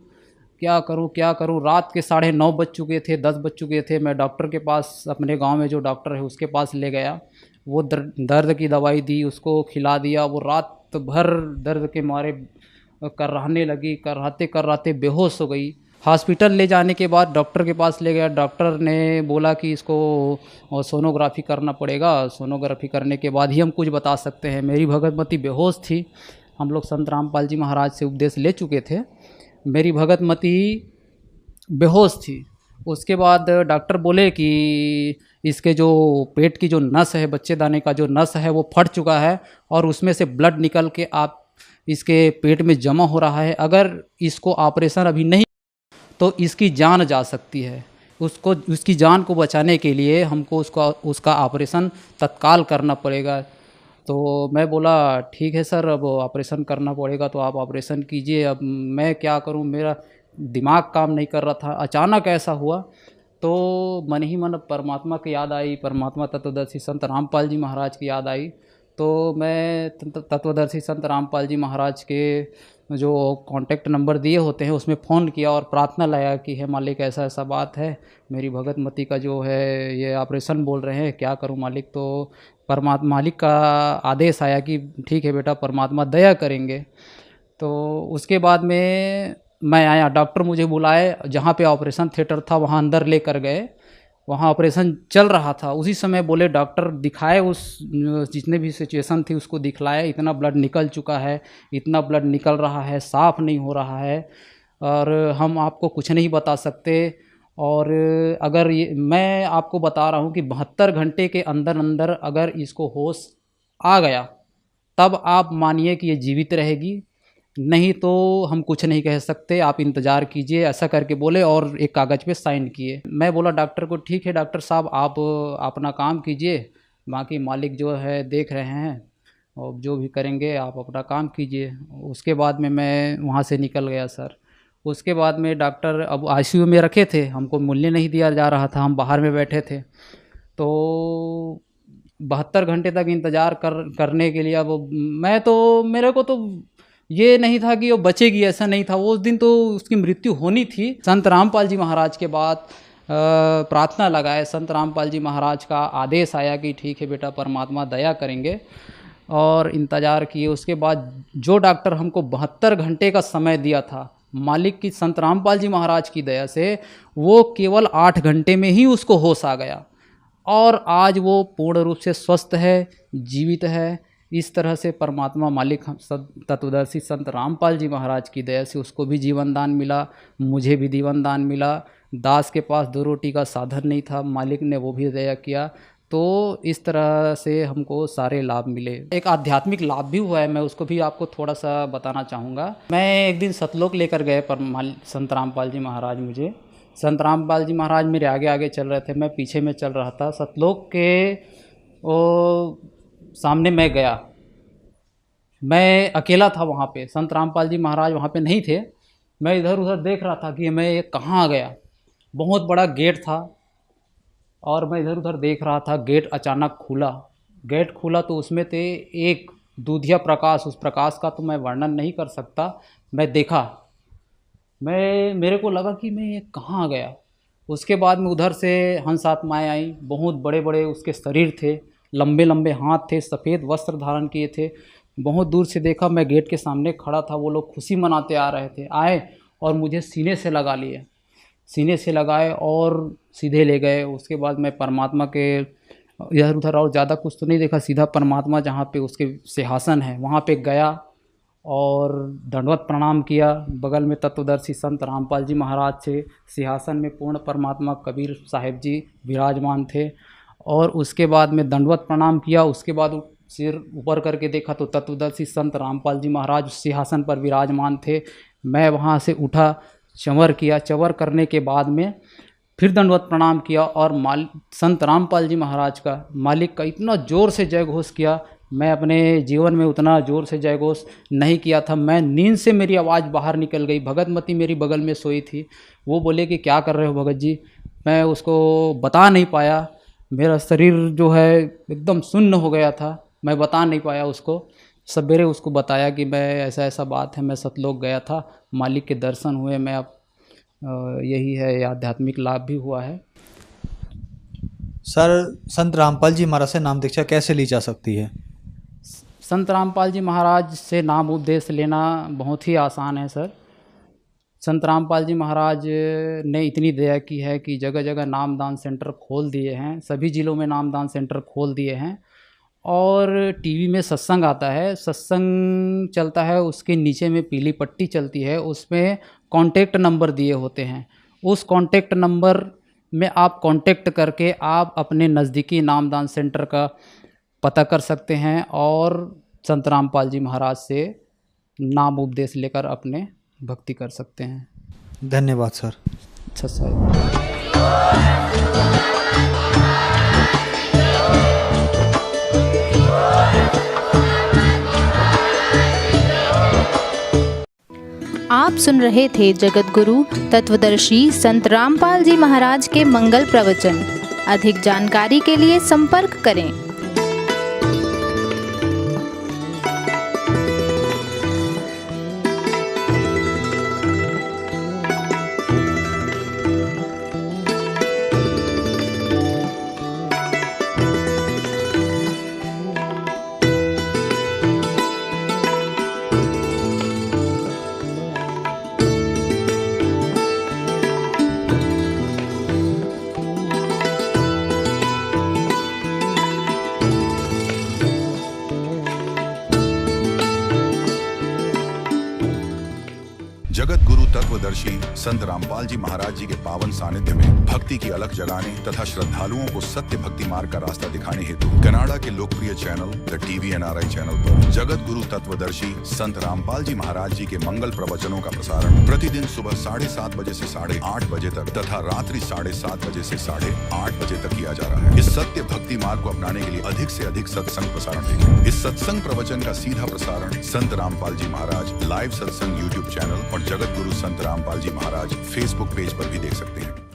क्या करूं। रात के 9:30 बज चुके थे, 10 बज चुके थे। मैं डॉक्टर के पास, अपने गांव में जो डॉक्टर है उसके पास ले गया, वो दर्द की दवाई दी, उसको खिला दिया। वो रात भर दर्द के मारे कर्राने लगी, कर्राते बेहोश हो गई। हॉस्पिटल ले जाने के बाद डॉक्टर के पास ले गया, डॉक्टर ने बोला कि इसको सोनोग्राफी करना पड़ेगा, सोनोग्राफी करने के बाद ही हम कुछ बता सकते हैं। मेरी भगतमती बेहोश थी, हम लोग संत रामपाल जी महाराज से उपदेश ले चुके थे, मेरी भगतमती बेहोश थी। उसके बाद डॉक्टर बोले कि इसके जो पेट की जो नस है, बच्चेदाने का जो नस है वो फट चुका है, और उसमें से ब्लड निकल के आप इसके पेट में जमा हो रहा है। अगर इसको ऑपरेशन अभी नहीं तो इसकी जान जा सकती है। उसकी जान को बचाने के लिए हमको उसका ऑपरेशन तत्काल करना पड़ेगा। तो मैं बोला ठीक है सर, अब ऑपरेशन करना पड़ेगा तो आप ऑपरेशन कीजिए। अब मैं क्या करूं, मेरा दिमाग काम नहीं कर रहा था। अचानक ऐसा हुआ तो मन ही मन परमात्मा की याद आई, परमात्मा तत्वदर्शी संत रामपाल जी महाराज की याद आई। तो मैं तत्वदर्शी संत रामपाल जी महाराज के जो कांटेक्ट नंबर दिए होते हैं उसमें फ़ोन किया और प्रार्थना लगाया कि हे मालिक ऐसा ऐसा बात है, मेरी भगतमती का जो है ये ऑपरेशन बोल रहे हैं, क्या करूं मालिक। तो परमात्मा मालिक का आदेश आया कि ठीक है बेटा, परमात्मा दया करेंगे। तो उसके बाद में मैं आया, डॉक्टर मुझे बुलाए, जहाँ पे ऑपरेशन थिएटर था वहाँ अंदर लेकर गए, वहाँ ऑपरेशन चल रहा था। उसी समय बोले डॉक्टर दिखाए, उस जितने भी सिचुएशन थी उसको दिखलाया, इतना ब्लड निकल चुका है, इतना ब्लड निकल रहा है, साफ़ नहीं हो रहा है और हम आपको कुछ नहीं बता सकते। और अगर ये मैं आपको बता रहा हूँ कि 72 घंटे के अंदर अंदर अगर इसको होश आ गया तब आप मानिए कि ये जीवित रहेगी, नहीं तो हम कुछ नहीं कह सकते, आप इंतज़ार कीजिए, ऐसा करके बोले और एक कागज़ पे साइन किए। मैं बोला डॉक्टर को ठीक है डॉक्टर साहब, आप अपना काम कीजिए, बाकी मालिक जो है देख रहे हैं और जो भी करेंगे आप अपना काम कीजिए। उसके बाद में मैं वहाँ से निकल गया सर। उसके बाद में डॉक्टर अब आईसीयू में रखे थे, हमको मिलने नहीं दिया जा रहा था, हम बाहर में बैठे थे। तो 72 घंटे तक इंतज़ार करने के लिए अब मेरे को तो ये नहीं था कि वो बचेगी, ऐसा नहीं था। उस दिन तो उसकी मृत्यु होनी थी। संत रामपाल जी महाराज के बाद प्रार्थना लगाए, संत रामपाल जी महाराज का आदेश आया कि ठीक है बेटा, परमात्मा दया करेंगे, और इंतज़ार किए। उसके बाद जो डॉक्टर हमको 72 घंटे का समय दिया था, मालिक की संत रामपाल जी महाराज की दया से वो केवल 8 घंटे में ही उसको होश आ गया और आज वो पूर्ण रूप से स्वस्थ है, जीवित है। इस तरह से परमात्मा मालिक तत्वदर्शी संत रामपाल जी महाराज की दया से उसको भी जीवन दान मिला, मुझे भी जीवन दान मिला। दास के पास 2 रोटी का साधन नहीं था, मालिक ने वो भी दया किया। तो इस तरह से हमको सारे लाभ मिले। एक आध्यात्मिक लाभ भी हुआ है, मैं उसको भी आपको थोड़ा सा बताना चाहूँगा। मैं एक दिन सतलोक लेकर गए संत रामपाल जी महाराज मुझे। संत रामपाल जी महाराज मेरे आगे आगे चल रहे थे, मैं पीछे में चल रहा था। सतलोक के वो सामने मैं गया, मैं अकेला था वहाँ पे, संत रामपाल जी महाराज वहाँ पे नहीं थे। मैं इधर उधर देख रहा था कि मैं ये कहाँ आ गया। बहुत बड़ा गेट था और मैं इधर उधर देख रहा था। गेट अचानक खुला, गेट खुला तो उसमें थे एक दूधिया प्रकाश। उस प्रकाश का तो मैं वर्णन नहीं कर सकता। मैं देखा, मेरे को लगा कि मैं ये कहाँ आ गया। उसके बाद में उधर से हंस आत्माएँ आई, बहुत बड़े बड़े उसके शरीर थे, लंबे लंबे हाथ थे, सफ़ेद वस्त्र धारण किए थे। बहुत दूर से देखा, मैं गेट के सामने खड़ा था, वो लोग खुशी मनाते आ रहे थे। आए और मुझे सीने से लगा लिए, सीने से लगाए और सीधे ले गए। उसके बाद मैं परमात्मा के इधर उधर और ज़्यादा कुछ तो नहीं देखा, सीधा परमात्मा जहाँ पे उसके सिंहासन है वहाँ पे गया और दंडवत प्रणाम किया। बगल में तत्वदर्शी संत रामपाल जी महाराज थे, सिंहासन में पूर्ण परमात्मा कबीर साहिब जी विराजमान थे। और उसके बाद में दंडवत प्रणाम किया। उसके बाद सिर ऊपर करके देखा तो तत्वदर्शी संत रामपाल जी महाराज सिंहासन पर विराजमान थे। मैं वहाँ से उठा, चंवर किया, चंवर करने के बाद में फिर दंडवत प्रणाम किया और संत रामपाल जी महाराज का, मालिक का इतना ज़ोर से जय घोष किया। मैं अपने जीवन में उतना ज़ोर से जय घोष नहीं किया था। मैं नींद से मेरी आवाज़ बाहर निकल गई। भगतमती मेरी बगल में सोई थी, वो बोले कि क्या कर रहे हो भगत जी। मैं उसको बता नहीं पाया, मेरा शरीर जो है एकदम सुन्न हो गया था, मैं बता नहीं पाया उसको। सवेरे उसको बताया कि मैं ऐसा ऐसा बात है, मैं सतलोक गया था, मालिक के दर्शन हुए, मैं अब यही है, आध्यात्मिक लाभ भी हुआ है। सर, संत रामपाल जी महाराज से नाम दीक्षा कैसे ली जा सकती है? संत रामपाल जी महाराज से नाम उपदेश लेना बहुत ही आसान है सर। संत रामपाल जी महाराज ने इतनी दया की है कि जगह जगह नामदान सेंटर खोल दिए हैं, सभी ज़िलों में नामदान सेंटर खोल दिए हैं। और टीवी में सत्संग आता है, सत्संग चलता है, उसके नीचे में पीली पट्टी चलती है, उसमें कॉन्टेक्ट नंबर दिए होते हैं। उस कॉन्टेक्ट नंबर में आप कॉन्टेक्ट करके आप अपने नज़दीकी नामदान सेंटर का पता कर सकते हैं और संत रामपाल जी महाराज से नाम उपदेश लेकर अपने भक्ति कर सकते हैं। धन्यवाद सर। अच्छा सर। आप सुन रहे थे जगत गुरु तत्वदर्शी संत रामपाल जी महाराज के मंगल प्रवचन। अधिक जानकारी के लिए संपर्क करें। तत्वदर्शी संत रामपाल जी महाराज जी के पावन सानिध्य में भक्ति की अलख जगाने तथा श्रद्धालुओं को सत्य भक्ति मार्ग का रास्ता दिखाने हेतु कनाडा के लोकप्रिय channel the TV NRI channel पर जगत गुरु तत्वदर्शी संत रामपाल जी महाराज जी के मंगल प्रवचनों का प्रसारण प्रतिदिन सुबह 7:30 बजे से 8:30 बजे तक तथा रात्रि 7:30 बजे से 8:30 बजे तक किया जा रहा है। इस सत्य भक्ति मार्ग को अपनाने के लिए अधिक से अधिक सत्संग प्रसारण देखें। इस सत्संग प्रवचन का सीधा प्रसारण संत रामपाल जी महाराज लाइव सत्संग YouTube चैनल और जगत गुरु संत रामपाल जी महाराज Facebook पेज पर भी देख सकते हैं।